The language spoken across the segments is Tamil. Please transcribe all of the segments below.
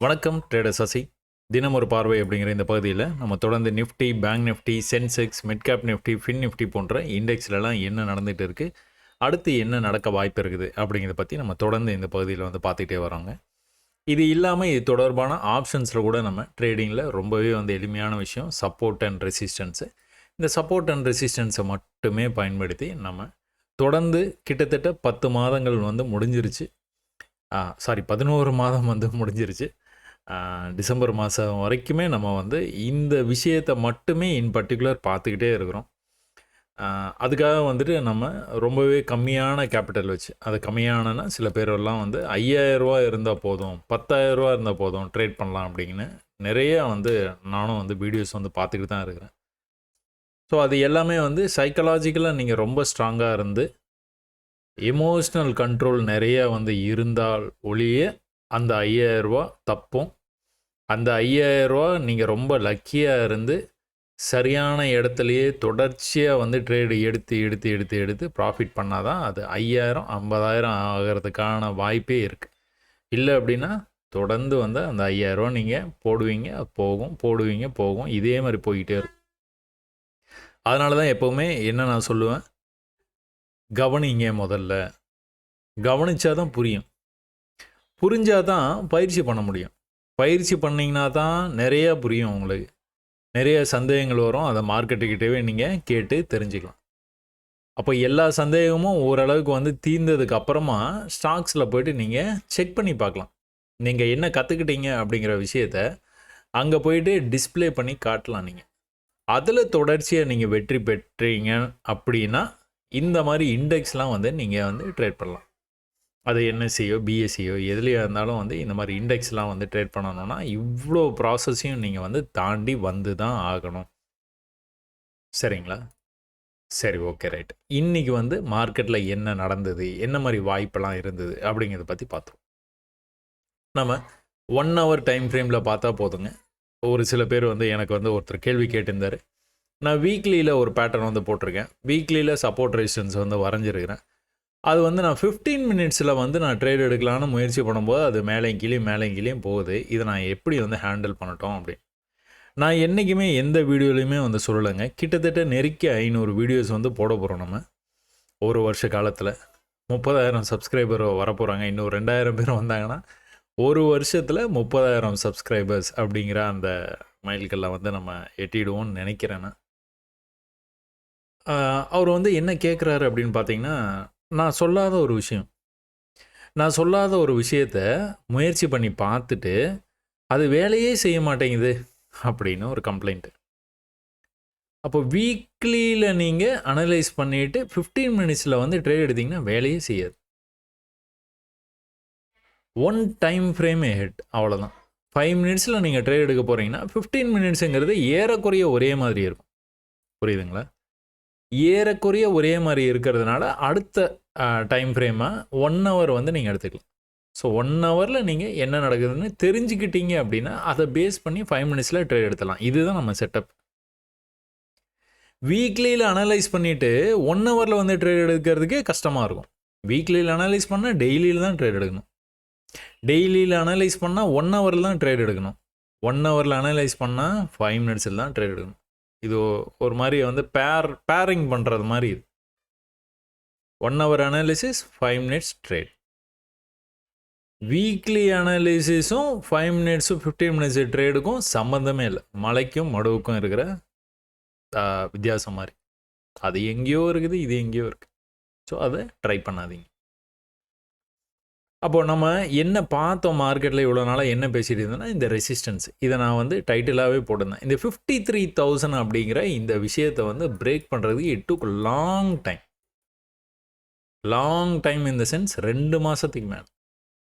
வணக்கம் ட்ரேடர் சசி. தினம் ஒரு பார்வை அப்படிங்கிற இந்த பகுதியில் நம்ம தொடர்ந்து Nifty, bank Nifty, Sensex, mid cap Nifty, fin Nifty போன்ற இண்டெக்ஸ்லலாம் என்ன நடந்துகிட்டு இருக்குது, அடுத்து என்ன நடக்க வாய்ப்பு இருக்குது அப்படிங்கிறத பற்றி நம்ம தொடர்ந்து இந்த பகுதியில் வந்து பார்த்துக்கிட்டே வரோங்க. இது இல்லாமல் இது தொடர்பான ஆப்ஷன்ஸில் கூட நம்ம ட்ரேடிங்கில் ரொம்பவே வந்து எளிமையான விஷயம் சப்போர்ட் அண்ட் ரெசிஸ்டன்ஸு. இந்த சப்போர்ட் அண்ட் ரெசிஸ்டன்ஸை மட்டுமே பயன்படுத்தி நம்ம தொடர்ந்து கிட்டத்தட்ட 10 மாதங்கள் வந்து முடிஞ்சிருச்சு. 11 மாதம் வந்து முடிஞ்சிருச்சு. டிசம்பர் மாதம் வரைக்குமே நம்ம வந்து இந்த விஷயத்தை மட்டுமே இன் பர்டிகுலர் பார்த்துக்கிட்டே இருக்கிறோம். அதுக்காக வந்துட்டு நம்ம ரொம்பவே கம்மியான கேபிட்டல் வச்சு, அது கம்மியானன்னா சில பேரெல்லாம் வந்து 5000 இருந்தால் போதும், 10,000 இருந்தால் போதும், ட்ரேட் பண்ணலாம் அப்படின்னு நிறையா வந்து நானும் வந்து வீடியோஸ் வந்து பார்த்துக்கிட்டு தான் இருக்கிறேன். ஸோ அது எல்லாமே வந்து சைக்கலாஜிக்கலாக நீங்கள் ரொம்ப ஸ்ட்ராங்காக இருந்து எமோஷ்னல் கண்ட்ரோல் நிறையா வந்து இருந்தால் ஒழிய அந்த 5000 தப்பும். அந்த 5000 நீங்கள் ரொம்ப லக்கியாக இருந்து சரியான இடத்துலையே தொடர்ச்சியாக வந்து ட்ரேடு எடுத்து ப்ராஃபிட் பண்ணால் தான் அது 5000 50,000 ஆகிறதுக்கான வாய்ப்பே இருக்குது. இல்லை அப்படின்னா தொடர்ந்து வந்து அந்த 5000 நீங்கள் போடுவீங்க, போகும், இதே மாதிரி போய்கிட்டே இருக்கும். அதனால தான் எப்போவுமே என்ன நான் சொல்லுவேன், கவனிங்க. முதல்ல கவனித்தா தான் புரியும், புரிஞ்சால் தான் பயிற்சி பண்ண முடியும். பயிற்சி பண்ணிங்கன்னா தான் நிறையா புரியும் உங்களுக்கு. நிறைய சந்தேகங்கள் வரும், அதை மார்க்கெட்டுக்கிட்டவே நீங்கள் கேட்டு தெரிஞ்சுக்கலாம். அப்போ எல்லா சந்தேகமும் ஓரளவுக்கு வந்து தீர்ந்ததுக்கு அப்புறமா ஸ்டாக்ஸில் போய்ட்டு நீங்கள் செக் பண்ணி பார்க்கலாம். நீங்கள் என்ன கற்றுக்கிட்டீங்க அப்படிங்கிற விஷயத்த அங்கே போயிட்டு டிஸ்பிளே பண்ணி காட்டலாம். நீங்கள் அதில் தொடர்ச்சியாக நீங்கள் வெற்றி பெற்றீங்க அப்படின்னா இந்த மாதிரி இண்டெக்ஸ்லாம் வந்து நீங்கள் வந்து ட்ரேட் பண்ணலாம். அது என்எஸ்சியோ பிஎஸ்சியோ எதுலையாக இருந்தாலும் வந்து இந்த மாதிரி இண்டெக்ஸ்லாம் வந்து ட்ரேட் பண்ணணும்னா இவ்வளோ ப்ராசஸையும் நீங்கள் வந்து தாண்டி வந்து தான் ஆகணும். சரிங்களா? சரி, ஓகே, ரைட். இன்றைக்கி வந்து மார்க்கெட்டில் என்ன நடந்தது, என்ன மாதிரி வாய்ப்பெல்லாம் இருந்தது அப்படிங்கிறத பற்றி பார்த்தோம். நம்ம 1 hour டைம் ஃப்ரேமில் பார்த்தா போதுங்க. ஒரு சில பேர் வந்து எனக்கு வந்து ஒருத்தர் கேள்வி கேட்டிருந்தார். நான் வீக்லியில் ஒரு பேட்டர்ன் வந்து போட்டிருக்கேன். வீக்லியில் சப்போர்ட் ரெசிஸ்டன்ஸ் வந்து வரைஞ்சிருக்கிறேன். அது வந்து நான் 15 மினிட்ஸில் வந்து நான் ட்ரேட் எடுக்கலான்னு முயற்சி பண்ணும்போது அது மேலேயும் கீழேயும் போகுது. இதை நான் எப்படி வந்து ஹேண்டில் பண்ணட்டும் அப்படின்னு நான் என்றைக்குமே எந்த வீடியோலையுமே வந்து சொல்லலைங்க. கிட்டத்தட்ட நெருக்கி 500 வீடியோஸ் வந்து போட போகிறோம் நம்ம ஒரு வருஷ காலத்தில். 30,000 சப்ஸ்கிரைபர் வரப்போகிறாங்க. இன்னும் 2,000 பேர் வந்தாங்கன்னா ஒரு வருஷத்தில் 30,000 சப்ஸ்கிரைபர்ஸ் அப்படிங்கிற அந்த மைல்கல்லை வந்து நம்ம எட்டிடுவோம்னு நினைக்கிறேன்னா. அவர் வந்து என்ன கேட்குறாரு அப்படின்னு பார்த்தீங்கன்னா, நான் சொல்லாத ஒரு விஷயத்த முயற்சி பண்ணி பார்த்துட்டு அது வேலையே செய்ய மாட்டேங்குது அப்படின்னு ஒரு கம்ப்ளைண்ட். அப்போ வீக்லியில் நீங்கள் அனலைஸ் பண்ணிவிட்டு 15 மினிட்ஸில் வந்து ட்ரேட் எடுத்திங்கன்னா வேலையே செய்யாது. 1 டைம் ஃப்ரேம் ஹெட், அவ்வளோதான். 5 மினிட்ஸில் நீங்கள் ட்ரேட் எடுக்க போகிறீங்கன்னா 15 மினிட்ஸுங்கிறது ஏறக்குறைய ஒரே மாதிரி இருக்கும். புரியுதுங்களா? ஏறக்குறைய ஒரே மாதிரி இருக்கிறதுனால அடுத்த டைம் ஃப்ரேமாக 1 hour வந்து நீங்கள் எடுத்துக்கலாம். ஸோ 1 hourல் நீங்கள் என்ன நடக்குதுன்னு தெரிஞ்சுக்கிட்டீங்க அப்படின்னா அதை பேஸ் பண்ணி 5 மினிட்ஸில் ட்ரேட் எடுத்துடலாம். இதுதான் நம்ம செட்டப். வீக்லியில் அனலைஸ் பண்ணிவிட்டு 1 hourல் வந்து ட்ரேட் எடுக்கிறதுக்கே கஷ்டமாக இருக்கும். வீக்லியில் அனலைஸ் பண்ணால் டெய்லியில் தான் ட்ரேட் எடுக்கணும். டெய்லியில் அனலைஸ் பண்ணால் 1 hourல் தான் ட்ரேட் எடுக்கணும். 1 hourல் அனலைஸ் பண்ணால் 5 மினிட்ஸில் தான் ட்ரேட் எடுக்கணும். இது ஒரு மாதிரி வந்து பேரிங் பண்ணுறது மாதிரி. இது 1 hour analysis, 5 minutes trade. Weekly அனாலிசிஸும் 5 மினிட்ஸும் 15 மினிட்ஸ் ட்ரேடுக்கும் சம்மந்தமே இல்லை. மலைக்கும் மடுவுக்கும் இருக்கிற வித்தியாசம் மாதிரி. அது எங்கேயோ இருக்குது, இது எங்கேயோ இருக்குது. ஸோ அதை ட்ரை பண்ணாதீங்க. அப்போது நம்ம என்ன பார்த்தோம் மார்க்கெட்டில் இவ்வளோ நாளாக என்ன பேசிகிட்டு இருந்தோன்னா இந்த ரெசிஸ்டன்ஸ். இதை நான் வந்து டைட்டிலாகவே போட்டிருந்தேன். இந்த 53,000 அப்படிங்கிற இந்த விஷயத்தை வந்து பிரேக் பண்ணுறதுக்கு it took long time in the sense 2 மாதத்துக்கு மேலே.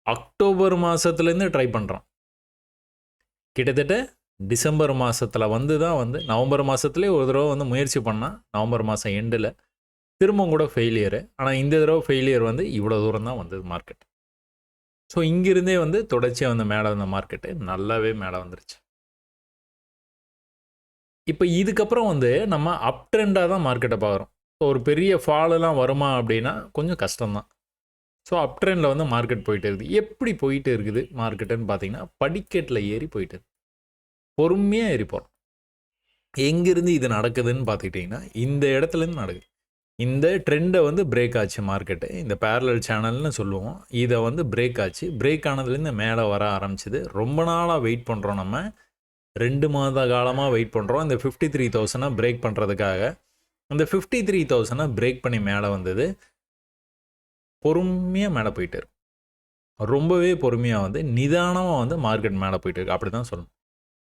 அக்டோபர் மாதத்துலேருந்து ட்ரை பண்ணுறோம். கிட்டத்தட்ட டிசம்பர் மாதத்தில் வந்து தான் வந்து நவம்பர் மாதத்துலேயே ஒரு தடவை வந்து முயற்சி பண்ணால் நவம்பர் மாதம் எண்டில் திரும்பவும் கூட ஃபெயிலியரு. ஆனால் இந்த தடவை ஃபெயிலியர் வந்து இவ்வளோ தூரம் தான் வந்தது மார்க்கெட். ஸோ இங்கிருந்தே வந்து தொடர்ச்சியாக வந்து மேலே வந்த மார்க்கெட்டு நல்லாவே மேலே வந்துருச்சு. இப்போ இதுக்கப்புறம் வந்து நம்ம அப் ட்ரெண்டாக தான் மார்க்கெட்டை பார்க்குறோம். ஸோ ஒரு பெரிய ஃபாலெலாம் வருமா அப்படின்னா கொஞ்சம் கஷ்டம்தான். ஸோ அப் ட்ரெண்டில் வந்து மார்க்கெட் போயிட்டே இருக்குது. எப்படி போயிட்டு இருக்குது மார்க்கெட்டுன்னு பார்த்தீங்கன்னா, படிக்கட்டில் ஏறி போயிட்டு இருக்கு. பொறுமையாக ஏறி போகிறோம். எங்கேருந்து இது நடக்குதுன்னு பார்த்துக்கிட்டிங்கன்னா, இந்த இடத்துலேருந்து நடக்குது. இந்த ட்ரெண்டை வந்து பிரேக் ஆச்சு மார்க்கெட்டு. இந்த பேரலல் சேனல்னு சொல்லுவோம். இதை வந்து பிரேக் ஆச்சு. பிரேக் ஆனதுலேருந்து மேலே வர ஆரம்பிச்சது. ரொம்ப நாளாக வெயிட் பண்ணுறோம் நம்ம. 2 மாத காலமாக வெயிட் பண்ணுறோம். இந்த 53,000 பிரேக் பண்ணுறதுக்காக. இந்த 53,000 பிரேக் பண்ணி மேலே வந்தது. பொறுமையாக மேலே போயிட்டு இருக்கு. ரொம்பவே பொறுமையாக வந்து நிதானமாக வந்து மார்க்கெட் மேலே போயிட்டு இருக்கு. அப்படி தான் சொல்லணும்.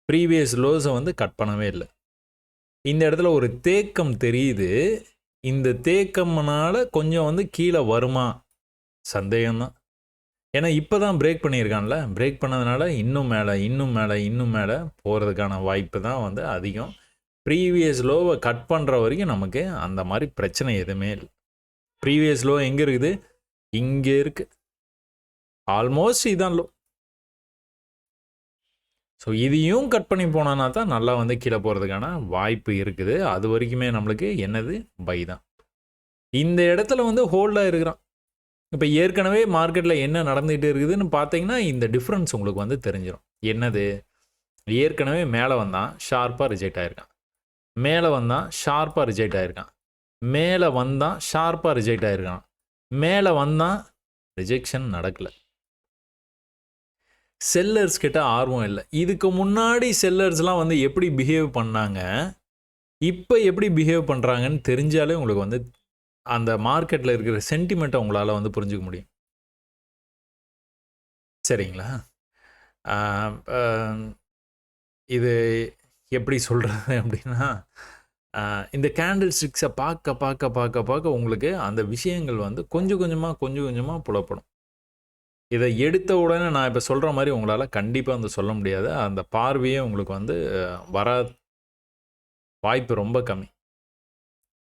ப்ரீவியஸ் லோஸை வந்து கட் பண்ணவே இல்லை. இந்த இடத்துல ஒரு தேக்கம் தெரியுது. இந்த தேக்கம்னால கொஞ்சம் வந்து கீழே வருமா சந்தேகம்தான். ஏன்னா இப்போ தான் பிரேக் பண்ணியிருக்கான்ல. பிரேக் பண்ணதுனால இன்னும் மேலே இன்னும் மேலே இன்னும் மேலே போகிறதுக்கான வாய்ப்பு தான் வந்து அதிகம். ப்ரீவியஸ் லோவை கட் பண்ணுற வரைக்கும் நமக்கு அந்த மாதிரி பிரச்சனை எதுவுமே இல்லை. ப்ரீவியஸ் லோ எங்கே இருக்குது? இங்கே இருக்குது. ஆல்மோஸ்ட் இதான் லோ. ஸோ இதையும் கட் பண்ணி போனோன்னா தான் நல்லா வந்து கீழே போகிறதுக்கான வாய்ப்பு இருக்குது. அது வரைக்குமே நம்மளுக்கு என்னது பை தான். இந்த இடத்துல வந்து ஹோல்டாக இருக்கிறான். இப்போ ஏற்கனவே மார்க்கெட்டில் என்ன நடந்துகிட்டு இருக்குதுன்னு பார்த்தீங்கன்னா, இந்த டிஃப்ரென்ஸ் உங்களுக்கு வந்து தெரிஞ்சிடும். என்னது? ஏற்கனவே மேலே வந்தான், ஷார்ப்பாக ரிஜெக்ட் ஆகிருக்கான். மேலே வந்தான், ஷார்ப்பாக ரிஜெக்ட் ஆகிருக்கான். மேலே வந்தான், ஷார்ப்பாக ரிஜெக்ட் ஆகிருக்கான். மேலே வந்தான், ரிஜெக்ஷன் நடக்கலை. செல்லர்ஸ் கிட்ட ஆர்வம் இல்லை. இதுக்கு முன்னாடி செல்லர்ஸ்லாம் வந்து எப்படி பிஹேவ் பண்ணாங்க, இப்போ எப்படி பிஹேவ் பண்ணுறாங்கன்னு தெரிஞ்சாலே உங்களுக்கு வந்து அந்த மார்க்கெட்டில் இருக்கிற சென்டிமெண்ட்டை உங்களால் வந்து புரிஞ்சுக்க முடியும். சரிங்களா? இது எப்படி சொல்கிறது அப்படின்னா, இந்த கேண்டில் ஸ்டிக்ஸை பார்க்க பார்க்க பார்க்க பார்க்க உங்களுக்கு அந்த விஷயங்கள் வந்து கொஞ்சம் கொஞ்சமாக புலப்படும். இதை எடுத்த உடனே நான் இப்போ சொல்கிற மாதிரி உங்களால் கண்டிப்பாக வந்து சொல்ல முடியாது. அந்த பார்வையே உங்களுக்கு வந்து வர வாய்ப்பு ரொம்ப கம்மி.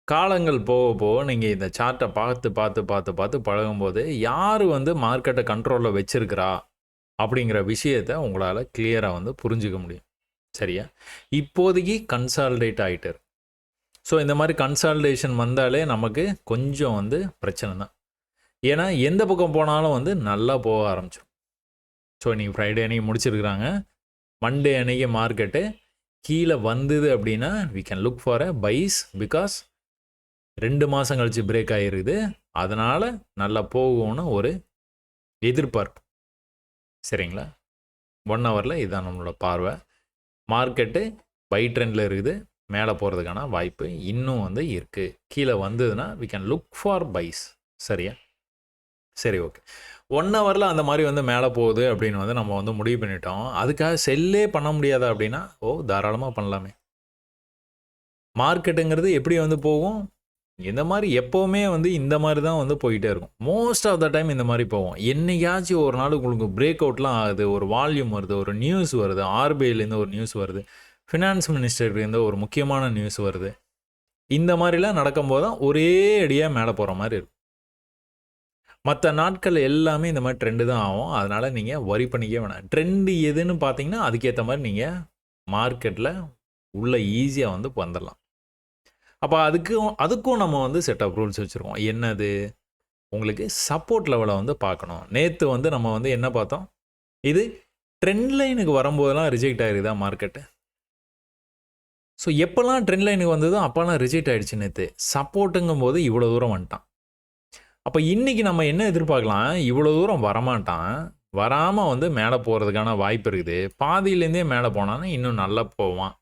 காலங்கள் போக போக நீங்கள் இந்த சார்ட்டை பார்த்து பழகும்போது யார் வந்து மார்க்கெட்டை கண்ட்ரோலில் வச்சிருக்கிறா அப்படிங்கிற விஷயத்தை உங்களால் கிளியராக வந்து புரிஞ்சுக்க முடியும். சரியா? இப்போதைக்கு கன்சாலிடேட் ஆகிட்டு இருக்கு. ஸோ இந்த மாதிரி கன்சாலிடேஷன் வந்தாலே நமக்கு கொஞ்சம் வந்து பிரச்சனை தான். ஏன்னா எந்த பக்கம் போனாலும் வந்து நல்லா போக ஆரம்பிச்சிடும். ஸோ இன்றைக்கி ஃப்ரைடே அன்றைக்கி முடிச்சிருக்கிறாங்க. மண்டே அன்றைக்கி மார்க்கெட்டு கீழே வந்தது அப்படின்னா we can look for a buys. Because 2 மாதம் கழித்து பிரேக் ஆகிருக்குது. அதனால் நல்லா போகும்னு ஒரு எதிர்பார்ப்பு. சரிங்களா? 1 ஹவரில் இதுதான் நம்மளோட பார்வை. மார்க்கெட்டு பை ட்ரெண்டில் இருக்குது. மேலே போகிறதுக்கான வாய்ப்பு இன்னும் வந்து இருக்குது. கீழே வந்ததுன்னா வி கேன் லுக் ஃபார் பைஸ். சரியா? சரி, ஓகே. 1 ஹவரில் அந்த மாதிரி வந்து மேலே போகுது அப்படின்னு வந்து நம்ம வந்து முடிவு பண்ணிட்டோம். அதுக்காக செல்லே பண்ண முடியாதா அப்படின்னா, தாராளமாக பண்ணலாமே. மார்க்கெட்டுங்கிறது எப்படி வந்து போகும்? இந்த மாதிரி எப்போவுமே வந்து இந்த மாதிரி தான் வந்து போயிட்டே இருக்கும். மோஸ்ட் ஆஃப் த டைம் இந்த மாதிரி போகும். என்னைக்காச்சும் ஒரு நாள் உங்களுக்கு பிரேக் அவுட்லாம் ஆகுது, ஒரு வால்யூம் வருது, ஒரு நியூஸ் வருது, ஆர்பிஐலேருந்து ஒரு நியூஸ் வருது, ஃபினான்ஸ் மினிஸ்டர்லேருந்து ஒரு முக்கியமான நியூஸ் வருது. இந்த மாதிரிலாம் நடக்கும்போது தான் ஒரே அடியாக மேலே போகிற மாதிரி இருக்கும். மற்ற நாட்கள் எல்லாமே இந்த மாதிரி ட்ரெண்டு தான் ஆகும். அதனால் நீங்கள் வரி பண்ணிக்கவே வேணாம். ட்ரெண்டு எதுன்னு பார்த்தீங்கன்னா அதுக்கேற்ற மாதிரி நீங்கள் மார்க்கெட்டில் உள்ளே ஈஸியாக வந்து வந்துடலாம். அப்போ அதுக்கும் நம்ம வந்து செட் ஆஃப் ரூல்ஸ் வச்சுருக்கோம். என்னது? உங்களுக்கு சப்போர்ட் லெவலை வந்து பார்க்கணும். நேற்று வந்து நம்ம வந்து என்ன பார்த்தோம்? இது ட்ரெண்ட் லைனுக்கு வரும்போதெல்லாம் ரிஜெக்ட் ஆகிருக்குதா மார்க்கெட்டு? ஸோ எப்போல்லாம் ட்ரெண்ட் லைனுக்கு வந்ததோ அப்போல்லாம் ரிஜெக்ட் ஆகிடுச்சு நேற்று. சப்போர்ட்டுங்கும் போது இவ்வளோ தூரம் வந்துட்டான். அப்போ இன்றைக்கி நம்ம என்ன எதிர்பார்க்கலாம்? இவ்வளோ தூரம் வரமாட்டான். வராமல் வந்து மேலே போகிறதுக்கான வாய்ப்பு இருக்குது. பாதியிலேருந்தே மேலே போனான்னா இன்னும் நல்லா போவான்.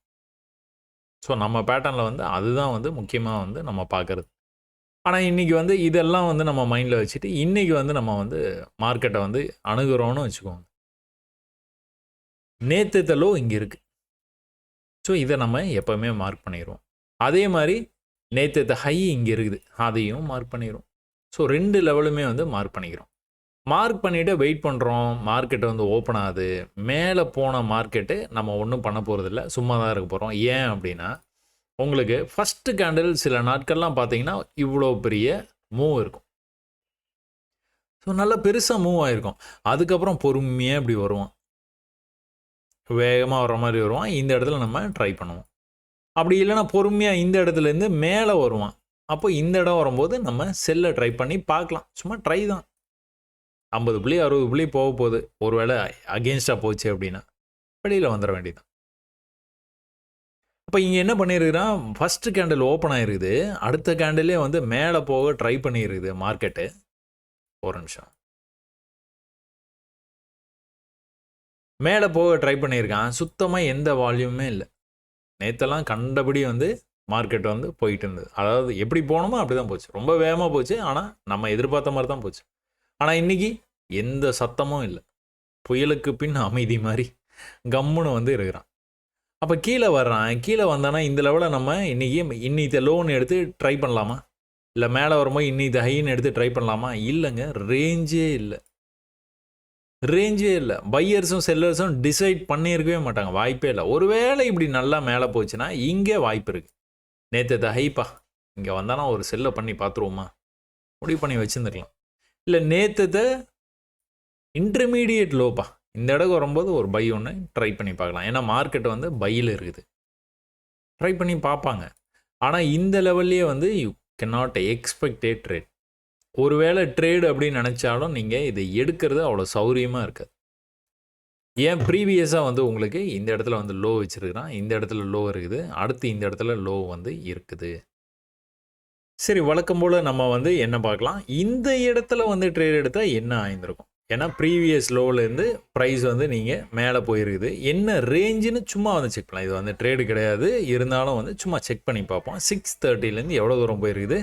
ஸோ நம்ம பேட்டர்னில் வந்து அதுதான் வந்து முக்கியமாக வந்து நம்ம பார்க்குறது. ஆனால் இன்றைக்கி வந்து இதெல்லாம் வந்து நம்ம மைண்டில் வச்சுட்டு இன்றைக்கி வந்து நம்ம வந்து மார்க்கெட்டை வந்து அணுகுறோன்னு வச்சுக்கோங்க. நேற்று லோ இங்கே இருக்குது. ஸோ இதை நம்ம எப்போவுமே மார்க் பண்ணிடுவோம். அதே மாதிரி நேற்று ஹை இங்கே இருக்குது. அதையும் மார்க் பண்ணிடுவோம். ஸோ 2 லெவலுமே வந்து மார்க் பண்ணிக்கிறோம். மார்க் பண்ணிவிட்டு வெயிட் பண்ணுறோம். மார்க்கெட்டு வந்து ஓப்பன் ஆகுது. மேலே போன மார்க்கெட்டு நம்ம ஒன்றும் பண்ண போகிறதில்ல. சும்மா தான் இருக்க போகிறோம். ஏன் அப்படின்னா உங்களுக்கு ஃபஸ்ட்டு கேண்டில் சில நாட்கள்லாம் பார்த்தீங்கன்னா இவ்வளோ பெரிய மூவ் இருக்கும். ஸோ நல்லா பெருசாக மூவ் ஆகிருக்கும். அதுக்கப்புறம் பொறுமையாக இப்படி வருவோம். வேகமாக வர்ற மாதிரி வருவான். இந்த இடத்துல நம்ம ட்ரை பண்ணுவோம். அப்படி இல்லைன்னா பொறுமையாக இந்த இடத்துலேருந்து மேலே வருவான். அப்போ இந்த இடம் வரும்போது நம்ம செல்லை ட்ரை பண்ணி பார்க்கலாம். சும்மா ட்ரை தான். 50 புள்ளி 60 புள்ளி போக போகுது, ஒருவேளை அகெயின்ஸ்டாக போச்சு அப்படின்னா வெளியில் வந்துட வேண்டியதான். அப்போ இங்கே என்ன பண்ணியிருக்கிறான், ஃபஸ்ட்டு கேண்டில் ஓப்பன் ஆகிருக்குது, அடுத்த கேண்டிலே வந்து மேலே போக ட்ரை பண்ணியிருக்குது மார்க்கெட்டு. ஒரு நிமிஷம், மேலே போக ட்ரை பண்ணியிருக்கான், சுத்தமாக எந்த வால்யூமே இல்லை. நேற்றெல்லாம் கண்டபடி வந்து மார்க்கெட் வந்து போயிட்டு இருந்தது, அதாவது எப்படி போகணுமோ அப்படி தான் போச்சு, ரொம்ப வேகமாக போச்சு, ஆனால் நம்ம எதிர்பார்த்த மாதிரி தான் போச்சு. ஆனால் இன்றைக்கி எந்த சத்தமும் இல்லை, புயலுக்கு பின் அமைதி மாதிரி கம்முன்னு வந்து இருக்கிறான். அப்போ கீழே வர்றான், கீழே வந்தானா இந்த லெவலில் நம்ம இன்னைக்கு லோன் எடுத்து ட்ரை பண்ணலாமா, இல்லை மேலே வரும்போது இன்னைக்கு ஹைன்னு எடுத்து ட்ரை பண்ணலாமா? இல்லைங்க, ரேஞ்சே இல்லை, ரேஞ்சே இல்லை. பையர்ஸும் செல்லர்ஸும் டிசைட் பண்ணியிருக்கவே மாட்டாங்க, வாய்ப்பே இல்லை. ஒருவேளை இப்படி நல்லா மேலே போச்சுன்னா இங்கே வாய்ப்பு இருக்குது. நேற்று ஹைப்பா, இங்கே வந்தானா ஒரு செல்லை பண்ணி பார்த்துருவோமா, முடிவு பண்ணி வச்சுருந்துருக்கலாம். இல்லை நேற்று இன்டர்மீடியேட் லோப்பா, இந்த இடத்துக்கு வரும்போது ஒரு பை ஒன்று ட்ரை பண்ணி பார்க்கலாம். ஏன்னா மார்க்கெட் வந்து பையில் இருக்குது, ட்ரை பண்ணி பார்ப்பாங்க. ஆனால் இந்த லெவல்லையே வந்து you cannot expect A trade. ஒருவேளை ட்ரேடு அப்படின்னு நினச்சாலும் நீங்கள் இதை எடுக்கிறது அவ்வளோ சௌரியமாக இருக்காது. ஏன் ப்ரீவியஸாக வந்து உங்களுக்கு இந்த இடத்துல வந்து லோ வச்சுருக்கிறான், இந்த இடத்துல லோ இருக்குது, அடுத்து இந்த இடத்துல லோ வந்து இருக்குது. சரி, வழக்கம் போல் நம்ம வந்து என்ன பார்க்கலாம், இந்த இடத்துல வந்து ட்ரேட் எடுத்தால் என்ன ஆயிருந்திருக்கும். ஏன்னா ப்ரீவியஸ் லோவிலேருந்து ப்ரைஸ் வந்து நீங்கள் மேலே போயிருக்குது, என்ன ரேஞ்சுன்னு சும்மா வந்து செக் பண்ணலாம். இது வந்து ட்ரேடு கிடையாது, இருந்தாலும் வந்து சும்மா செக் பண்ணி பார்ப்போம். 630லேருந்து எவ்வளோ தூரம் போயிருக்குது,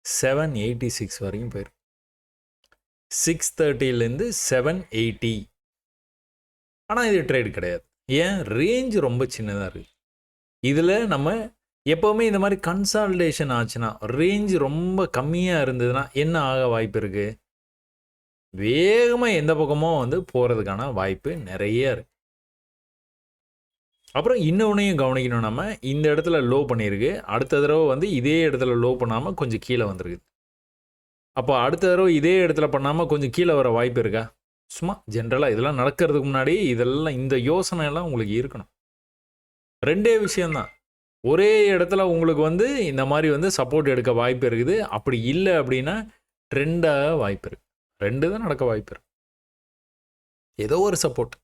786 வரைக்கும் போயிருக்கு. 630லேருந்து 780. ஆனால் இது ட்ரேடு கிடையாது. ஏன், ரேஞ்ச் ரொம்ப சின்னதாக இருக்குது. இதில் நம்ம எப்போவுமே இந்த மாதிரி கன்சால்டேஷன் ஆச்சுன்னா, ரேஞ்ச் ரொம்ப கம்மியாக இருந்ததுன்னா என்ன ஆக வாய்ப்பு இருக்குது, வேகமாக எந்த பக்கமோ வந்து போகிறதுக்கான வாய்ப்பு நிறைய இருக்குது. அப்புறம் இன்னொன்னையும் கவனிக்கணும், நம்ம இந்த இடத்துல லோ பண்ணியிருக்கு, அடுத்த தடவை வந்து இதே இடத்துல லோ பண்ணாமல் கொஞ்சம் கீழே வந்துருக்குது. அப்போ அடுத்த தடவை இதே இடத்துல பண்ணாமல் கொஞ்சம் கீழே வர வாய்ப்பு இருக்கா? சும்மா ஜென்ரலாக இதெல்லாம் நடக்கிறதுக்கு முன்னாடி இதெல்லாம் இந்த யோசனை எல்லாம் உங்களுக்கு இருக்கணும். ரெண்டே விஷயந்தான், ஒரே இடத்துல உங்களுக்கு வந்து இந்த மாதிரி வந்து சப்போர்ட் எடுக்க வாய்ப்பு இருக்குது, அப்படி இல்லை அப்படின்னா ட்ரெண்டாக வாய்ப்பு இருக்குது. ரெண்டு தான் நடக்க வாய்ப்பு இருக்கு, ஏதோ ஒரு சப்போர்ட்.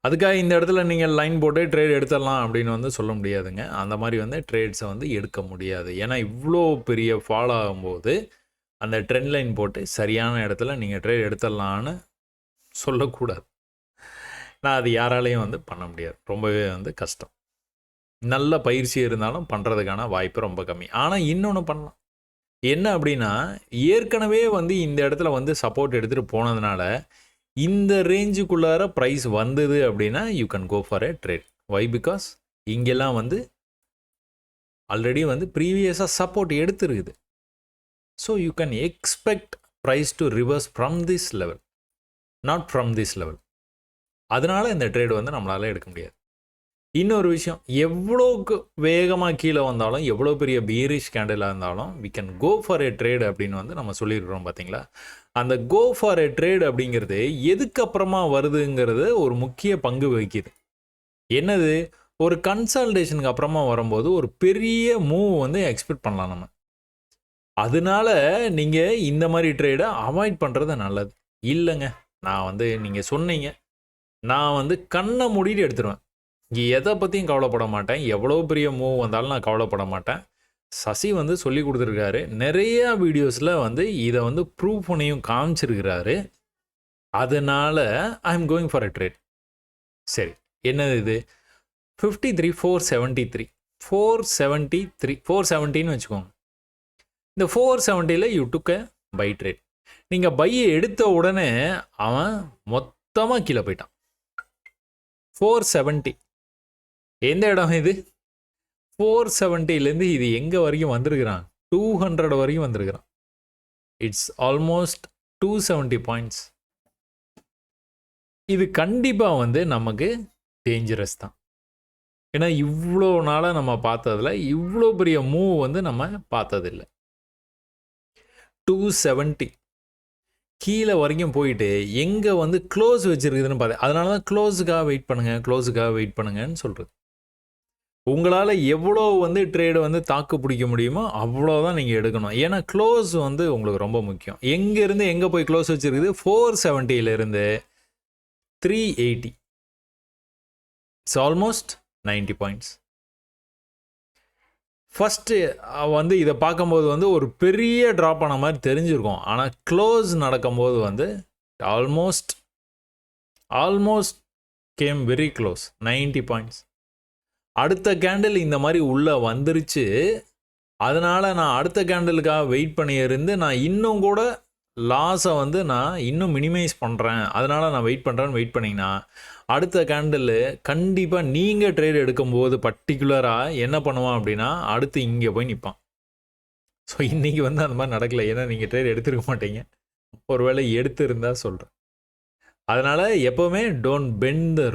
அதுக்காக இந்த இடத்துல நீங்கள் லைன் போட்டு ட்ரேட் எடுத்துடலாம் அப்படின்னு வந்து சொல்ல முடியாதுங்க. அந்த மாதிரி வந்து ட்ரேட்ஸை வந்து எடுக்க முடியாது. ஏன்னா இவ்வளோ பெரிய ஃபாலோ ஆகும்போது அந்த ட்ரெண்ட் லைன் போட்டு சரியான இடத்துல நீங்கள் ட்ரேட் எடுத்துடலான்னு சொல்லக்கூடாது. நான் அது யாராலையும் வந்து பண்ண முடியாது, ரொம்பவே வந்து கஷ்டம். நல்ல பயிற்சி இருந்தாலும் பண்ணுறதுக்கான வாய்ப்பு ரொம்ப கம்மி. ஆனால் இன்னொன்று பண்ணலாம், என்ன அப்படின்னா, ஏற்கனவே வந்து இந்த இடத்துல வந்து சப்போர்ட் எடுத்துகிட்டு போனதுனால இந்த ரேஞ்சுக்குள்ளார ப்ரைஸ் வந்தது அப்படின்னா you can go for a trade. Why, because இங்கெல்லாம் வந்து ஆல்ரெடி வந்து ப்ரீவியஸாக சப்போர்ட் எடுத்துருக்குது. So you can expect price to reverse from this level, not from this level. அதனால் இந்த ட்ரேட் வந்து நம்மளால் எடுக்க முடியாது. இன்னொரு விஷயம், எவ்வளோக்கு வேகமாக கீழே வந்தாலும், எவ்வளோ பெரிய பீரிஷ் கேண்டிலாக இருந்தாலும் we can go for a trade அப்படின்னு வந்து நம்ம சொல்லியிருக்கிறோம் பார்த்தீங்களா. அந்த கோ ஃபார் எ ட்ரேட் அப்படிங்கிறது எதுக்கப்புறமா வருதுங்கிறது ஒரு முக்கிய பங்கு வகிக்குது. என்னது, ஒரு கன்சல்டேஷனுக்கு அப்புறமா வரும்போது ஒரு பெரிய மூவ் வந்து எக்ஸ்பெக்ட் பண்ணலாம் நம்ம. அதனால நீங்கள் இந்த மாதிரி ட்ரேடை அவாய்ட் பண்ணுறது நல்லது. இல்லைங்க, நான் வந்து நீங்கள் சொன்னீங்க, நான் வந்து கண்ணை மூடிட்டு எடுத்துருவேன், எதை பற்றியும் கவலைப்பட மாட்டேன், எவ்வளோ பெரிய மூவ் வந்தாலும் நான் கவலைப்பட மாட்டேன். சசி வந்து சொல்லி கொடுத்துருக்காரு, நிறையா வீடியோஸில் வந்து இதை வந்து ப்ரூவ் பண்ணியும் காமிச்சிருக்கிறாரு. அதனால் I am going for a trade. சரி, என்னது இது, 53,473 470ன்னு வச்சுக்கோங்க. இந்த 470ல் you took a buy trade. நீங்கள் பையை எடுத்த உடனே அவன் மொத்தமாக கீழே போயிட்டான். 470 எந்த இடம் இது, 470லேருந்து இது எங்கே வரைக்கும் வந்திருக்கிறான், 200 வரைக்கும் வந்திருக்கிறான். It's almost 270 points. இது கண்டிப்பாக வந்து நமக்கு டேஞ்சரஸ் தான். ஏன்னா இவ்வளோ நாளாக நம்ம பார்த்ததில் இவ்வளோ பெரிய மூவ் வந்து நம்ம பார்த்ததில்லை. 270 கீழே வரைக்கும் போயிட்டு எங்கே வந்து க்ளோஸ் வச்சுருக்குதுன்னு பார்த்தேன். அதனால தான் க்ளோஸுக்காக வெயிட் பண்ணுங்கன்னு சொல்கிறது. உங்களால் எவ்வளோ வந்து ட்ரேடு வந்து தாக்கு பிடிக்க முடியுமோ அவ்வளோதான் நீங்கள் எடுக்கணும். ஏன்னா க்ளோஸ் வந்து உங்களுக்கு ரொம்ப முக்கியம். எங்கேருந்து எங்கே போய் க்ளோஸ் வச்சுருக்குது 470 380. It's almost 90 points. ஃபஸ்ட்டு வந்து இதை பார்க்கும்போது வந்து ஒரு பெரிய ட்ராப் ஆன மாதிரி தெரிஞ்சிருக்கும். ஆனால் க்ளோஸ் நடக்கும்போது வந்து almost game very close 90 points. அடுத்த கேண்டில் இந்த மாதிரி உள்ளே வந்துருச்சு. அதனால் நான் அடுத்த கேண்டிலுக்காக வெயிட் பண்ணியிருந்து நான் இன்னும் கூட லாஸை வந்து நான் இன்னும் மினிமைஸ் பண்ணுறேன், அதனால் நான் வெயிட் பண்ணிங்கன்னா அடுத்த கேண்டில் கண்டிப்பாக நீங்கள் ட்ரேட் எடுக்கும்போது பர்டிகுலராக என்ன பண்ணுவான் அப்படின்னா அடுத்து இங்கே போய் நிற்பான். ஸோ இன்றைக்கி வந்து அந்த மாதிரி நடக்கலை. ஏன்னா நீங்கள் ட்ரேட் எடுத்துருக்க மாட்டீங்க. ஒருவேளை எடுத்திருந்தால் சொல்கிறேன். அதனால் எப்போவுமே டோன்ட் பெண்ட் த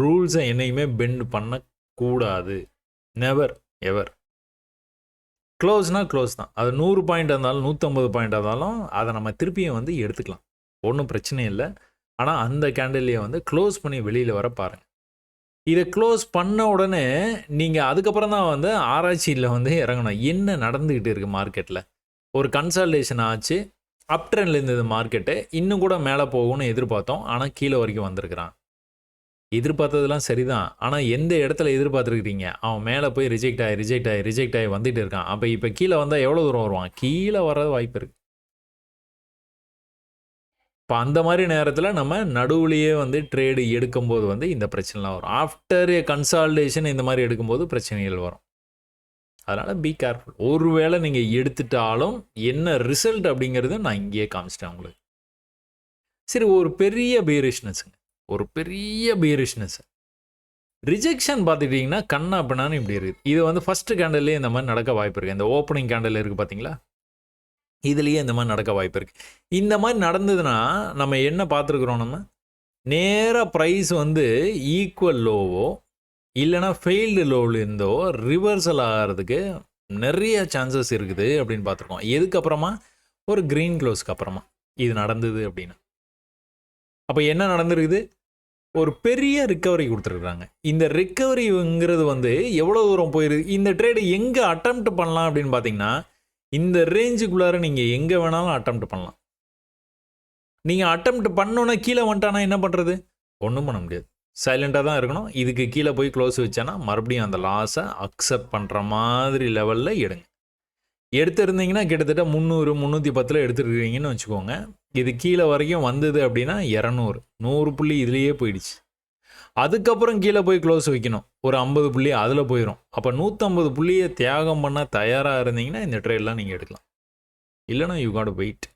ரூல்ஸை என்னையுமே பெண்ட் பண்ணக்கூடாது. Never ever. க்ளோஸ் தான். அது 100 பாயிண்ட் இருந்தாலும் 150 பாயிண்ட் இருந்தாலும் அதை நம்ம திருப்பியும் வந்து எடுத்துக்கலாம், ஒன்றும் பிரச்சனை இல்லை. ஆனால் அந்த கேண்டில்லையே வந்து க்ளோஸ் பண்ணி வெளியில் வர பாருங்கள். இதை க்ளோஸ் பண்ண உடனே நீங்கள் அதுக்கப்புறம் தான் வந்து ஆராய்ச்சியில் வந்து இறங்கணும். என்ன நடந்துக்கிட்டு இருக்குது மார்க்கெட்டில்? ஒரு கன்சால்டேஷன் ஆச்சு, அப் ட்ரெண்ட்லேருந்து இந்த மார்க்கெட்டு இன்னும் கூட மேலே போகும்னு எதிர்பார்த்தோம். ஆனால் கீழே வரைக்கும் வந்திருக்கிறான். எதிர்பார்த்ததெல்லாம் சரிதான். ஆனால் எந்த இடத்துல எதிர்பார்த்துருக்கிறீங்க? அவன் மேலே போய் ரிஜெக்ட் ஆகி வந்துட்டு இருக்கான். அப்போ இப்போ கீழே வந்தால் எவ்வளோ தூரம் வருவான்? கீழே வர வாய்ப்பு இருக்குது. இப்போ அந்த மாதிரி நேரத்தில் நம்ம நடுவுலையே வந்து ட்ரேடு எடுக்கும்போது வந்து இந்த பிரச்சனைலாம் வரும். ஆஃப்டர் ஏ கன்சால்டேஷன் இந்த மாதிரி எடுக்கும்போது பிரச்சனைகள் வரும். அதனால் பி கேர்ஃபுல். ஒருவேளை நீங்கள் எடுத்துட்டாலும் என்ன ரிசல்ட் அப்படிங்கிறது நான் இங்கேயே காமிச்சிட்டேன் உங்களுக்கு. சரி, ஒரு பெரிய பீரிஷ்னஸ் ரிஜெக்ஷன் பார்த்துட்டிங்கன்னா கண்ணா அப்படின்னான்னு இப்படி இருக்குது. இது வந்து ஃபஸ்ட்டு கேண்டல்லே இந்த மாதிரி நடக்க வாய்ப்பு இருக்குது. இந்த ஓப்பனிங் கேண்டல் இருக்குது பார்த்தீங்களா, இதுலேயே இந்த மாதிரி நடக்க வாய்ப்பு இருக்குது. இந்த மாதிரி நடந்ததுன்னா நம்ம என்ன பார்த்துருக்குறோம்? நம்ம நேராக ப்ரைஸ் வந்து ஈக்குவல் லோவோ இல்லைனா ஃபெயில்டு லோவில் இருந்தோ ரிவர்சல் ஆகிறதுக்கு நிறைய சான்சஸ் இருக்குது அப்படின்னு பார்த்துருக்கோம். எதுக்கப்புறமா? ஒரு க்ரீன் க்ளோஸ்க்கு அப்புறமா இது நடந்தது அப்படின்னா. அப்போ என்ன நடந்துருக்குது? ஒரு பெரிய ரிக்கவரி கொடுத்துருக்குறாங்க. இந்த ரிக்கவரிங்கிறது வந்து எவ்வளோ தூரம் போயிருக்கு? இந்த ட்ரேடு எங்கே அட்டெம்ப்ட் பண்ணலாம் அப்படின்னு பார்த்தீங்கன்னா, இந்த ரேஞ்சுக்குள்ளார நீங்கள் எங்கே வேணாலும் அட்டெம்ப்ட் பண்ணலாம். நீங்கள் அட்டெம்ப்ட் பண்ணோன்னா கீழே வந்துட்டானா என்ன பண்ணுறது? ஒன்றும் பண்ண முடியாது. சைலண்ட்டாக தான் இருக்கணும். இதுக்கு கீழே போய் க்ளோஸ் வச்சானா மறுபடியும் அந்த லாஸை அக்செப்ட் பண்ணுற மாதிரி லெவலில் எடுங்க. எடுத்திருந்தீங்கன்னா கிட்டத்தட்ட 300 310 எடுத்துருக்கீங்கன்னு வச்சுக்கோங்க. இது கீழே வரைக்கும் வந்தது அப்படின்னா 200 100 புள்ளி இதுலேயே போயிடுச்சு. அதுக்கப்புறம் கீழே போய் க்ளோஸ் வைக்கணும், ஒரு 50 புள்ளி அதில் போயிடும். அப்போ 150 புள்ளியை தியாகம் பண்ண தயாராக இருந்தீங்கன்னா இந்த ட்ரேட்லாம் நீங்கள் எடுக்கலாம். இல்லைனா you got wait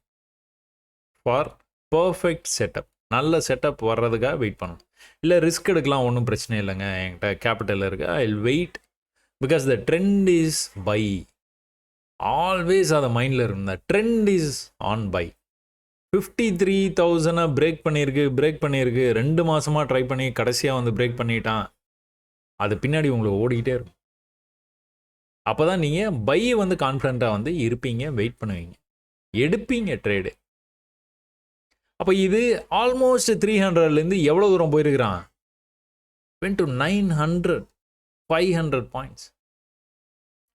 for perfect setup. நல்ல செட்டப் வர்றதுக்காக வெயிட் பண்ணணும். இல்லை ரிஸ்க் எடுக்கலாம், ஒன்றும் பிரச்சனை இல்லைங்க, என்கிட்ட கேபிட்டல் இருக்குது, I will wait because the trend is buy. Always அதை மைண்டில் இருந்தால் trend is on buy. 53,000 break பண்ணியிருக்கு 2 மாதமாக ட்ரை பண்ணி கடைசியாக வந்து பிரேக் பண்ணிட்டான். அது பின்னாடி உங்களுக்கு ஓடிக்கிட்டே இருக்கும். அப்போ தான் நீங்கள் பை வந்து கான்ஃபிடண்ட்டாக வந்து இருப்பீங்க, வெயிட் பண்ணுவீங்க, எடுப்பீங்க ட்ரேடு. அப்போ இது ஆல்மோஸ்ட் 300லேருந்து எவ்வளோ தூரம் போயிருக்கிறான்? went to 900 500 points.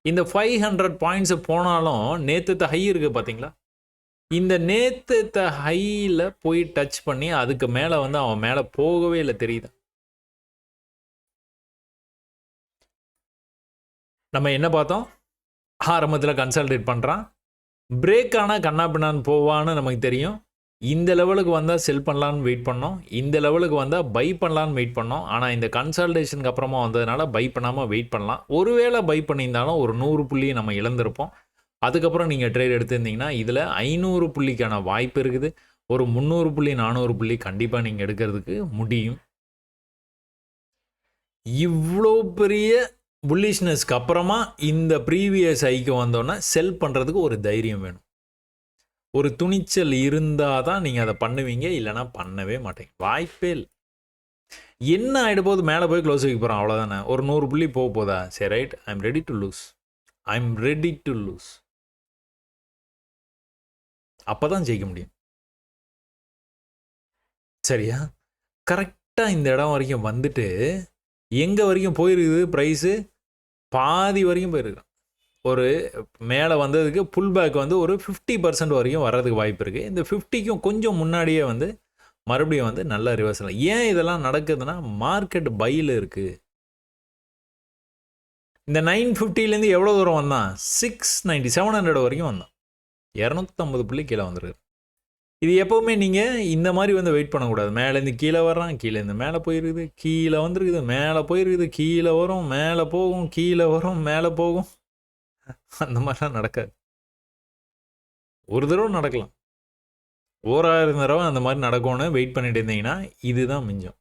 இந்த 500 பாயிண்ட்ஸ் போனாலும் நேற்று ஹை இருக்குது பார்த்தீங்களா? இந்த நேற்று ஹையில் போய் டச் பண்ணி அதுக்கு மேலே வந்து அவன் மேலே போகவே இல்லை, தெரியுது. நம்ம என்ன பார்த்தோம்? ஆரம்பத்தில் கன்சல்டேட் பண்ணுறான், பிரேக் ஆனால் கண்ணா பின்னான்னு போவான்னு நமக்கு தெரியும். இந்த லெவலுக்கு வந்தால் செல் பண்ணலான்னு வெயிட் பண்ணோம், இந்த லெவலுக்கு வந்தால் பை பண்ணலான்னு வெயிட் பண்ணோம். ஆனால் இந்த கன்சல்டேஷனுக்கு அப்புறமா வந்ததுனால பை பண்ணாமல் வெயிட் பண்ணலாம். ஒருவேளை பை பண்ணியிருந்தாலும் ஒரு 100 புள்ளியை நம்ம இழந்திருப்போம். அதுக்கப்புறம் நீங்கள் ட்ரேட் எடுத்திருந்தீங்கன்னா இதில் 500 புள்ளிக்கான வாய்ப்பு இருக்குது. ஒரு 300 புள்ளி 400 புள்ளி கண்டிப்பாக நீங்கள் எடுக்கிறதுக்கு முடியும். இவ்வளோ பெரிய புல்லிஷ்னஸ்க்கு அப்புறமா இந்த ப்ரீவியஸ் ஹைக்கு வந்தோன்னா செல் பண்ணுறதுக்கு ஒரு தைரியம் வேணும், ஒரு துணிச்சல் இருந்தால் தான் நீங்கள் அதை பண்ணுவீங்க, இல்லைனா பண்ணவே மாட்டீங்க, வாய்ப்பே இல்லை. என்ன ஆகிட போது? மேலே போய் க்ளோஸ் வைக்க போகிறோம், அவ்வளோதானே. ஒரு 100 புள்ளி போக போதா? சரி right, I am ready to lose. அப்போ தான் ஜெயிக்க முடியும். சரியா? கரெக்டாக இந்த இடம் வரைக்கும் வந்துட்டு எங்கே வரைக்கும் போயிருக்குது ப்ரைஸு? பாதி வரைக்கும் போயிருக்கு. ஒரு மேலே வந்ததுக்கு புல் பேக் வந்து ஒரு 50% வரைக்கும் வர்றதுக்கு வாய்ப்பு இருக்குது. இந்த 50க்கும் கொஞ்சம் முன்னாடியே வந்து மறுபடியும் வந்து நல்ல ரிவர்சல். ஏன் இதெல்லாம் நடக்குதுன்னா மார்க்கெட் பையில் இருக்குது. இந்த 950லேருந்து எவ்வளோ தூரம் வந்தான்? 690 700 வரைக்கும் வந்தான். 250 புள்ளி கீழே வந்துருக்கு. இது எப்போவுமே நீங்கள் இந்த மாதிரி வந்து வெயிட் பண்ணக்கூடாது. மேலேருந்து கீழே வர்றான், கீழேருந்து மேலே போயிருக்குது, கீழே வந்துருக்குது, மேலே போயிருக்குது, கீழே வரும், மேலே போகும், கீழே வரும், மேலே போகும். அந்த மாதிரிலாம் நடக்காது. ஒரு தடவை நடக்கலாம், 1000 தடவை அந்த மாதிரி நடக்கும்னு வெயிட் பண்ணிட்டு இருந்தீங்கன்னா இதுதான் மிஞ்சம்.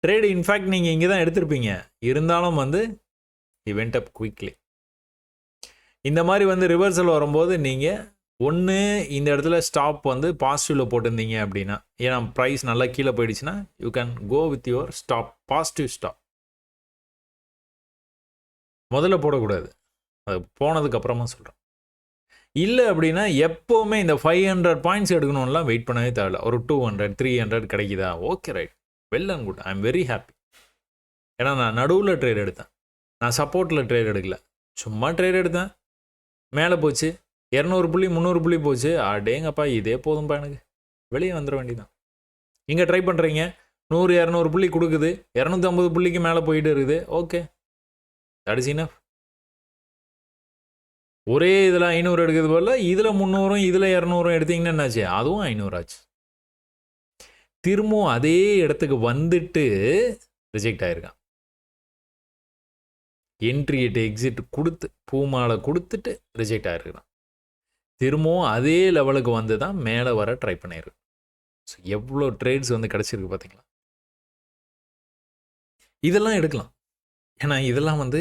ட்ரேடு இன்ஃபேக்ட் நீங்கள் இங்கே தான் எடுத்திருப்பீங்க, இருந்தாலும் வந்து இவெண்ட் அப் குயிக்லி. இந்த மாதிரி வந்து ரிவர்சல் வரும்போது நீங்கள் ஒன்று இந்த இடத்துல ஸ்டாப் வந்து பாசிட்டிவில் போட்டிருந்தீங்க அப்படின்னா, ஏன்னா ப்ரைஸ் நல்லா கீழே போயிடுச்சுன்னா you can go with your stop, positive stop. முதல்ல போடக்கூடாது, அது போனதுக்கப்புறமா சொல்கிறேன். இல்லை அப்படின்னா எப்போவுமே இந்த 500 பாயிண்ட்ஸ் எடுக்கணும்லாம் வெயிட் பண்ணவே தேவையில்ல. ஒரு 200 300 கிடைக்குதா, okay right, well and good, I am very happy. ஏன்னா நான் நடுவில் ட்ரேட் எடுத்தேன், நான் சப்போர்ட்டில் ட்ரேட் எடுக்கல, சும்மா ட்ரேட் எடுத்தேன், மேலே போச்சு 200 புள்ளி 300 புள்ளி போச்சு, அடேங்கப்பா இதே போதும்பா எனக்கு, வெளியே வந்துட வேண்டியதான். இங்கே ட்ரை பண்ணுறீங்க, 100 200 புள்ளி கொடுக்குது, 250 புள்ளிக்கு மேலே போயிட்டு இருக்குது, ஓகே தட் இஸ் இனஃப். ஒரே இதில் 500 எடுக்கிறது போல இதில் 300 இதில் 200 எடுத்தீங்கன்னா என்னாச்சு, அதுவும் 500 ஆச்சு. திரும்பவும் அதே இடத்துக்கு வந்துட்டு ரிஜெக்ட் ஆகிருக்கான். என்ட்ரி எக்ஸிட் கொடுத்து பூமாலை கொடுத்துட்டு ரிஜெக்ட் ஆகிருக்கான். திரும்பவும் அதே லெவலுக்கு வந்து தான் மேலே வர ட்ரை பண்ணியிருக்கு. ஸோ எவ்வளோ ட்ரேட்ஸ் வந்து கிடச்சிருக்கு பார்த்தீங்களா. இதெல்லாம் எடுக்கலாம், ஏன்னா இதெல்லாம் வந்து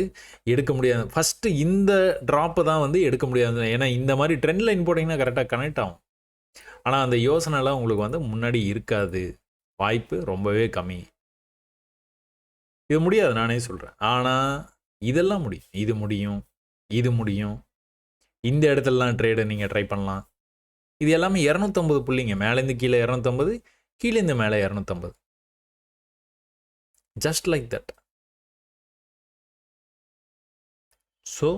எடுக்க முடியாது. ஃபஸ்ட்டு இந்த ட்ராப்பை தான் வந்து எடுக்க முடியாது, ஏன்னா இந்த மாதிரி ட்ரெண்ட் லைன் போட்டிங்கன்னா கரெக்டாக கனெக்ட் ஆகும். ஆனால் அந்த யோசனைலாம் உங்களுக்கு வந்து முன்னாடி இருக்காது, வாய்ப்பு ரொம்பவே கம்மி. இது முடியாது நானே சொல்கிறேன், ஆனால் இதெல்லாம் முடியும், இது முடியும், இது முடியும். இந்த இடத்துலலாம் ட்ரேடை நீங்கள் ட்ரை பண்ணலாம். இது எல்லாமே 250 புள்ளிங்க, மேலேருந்து கீழே 250, கீழேருந்து மேலே 250, ஜஸ்ட் லைக் தட். ஸோ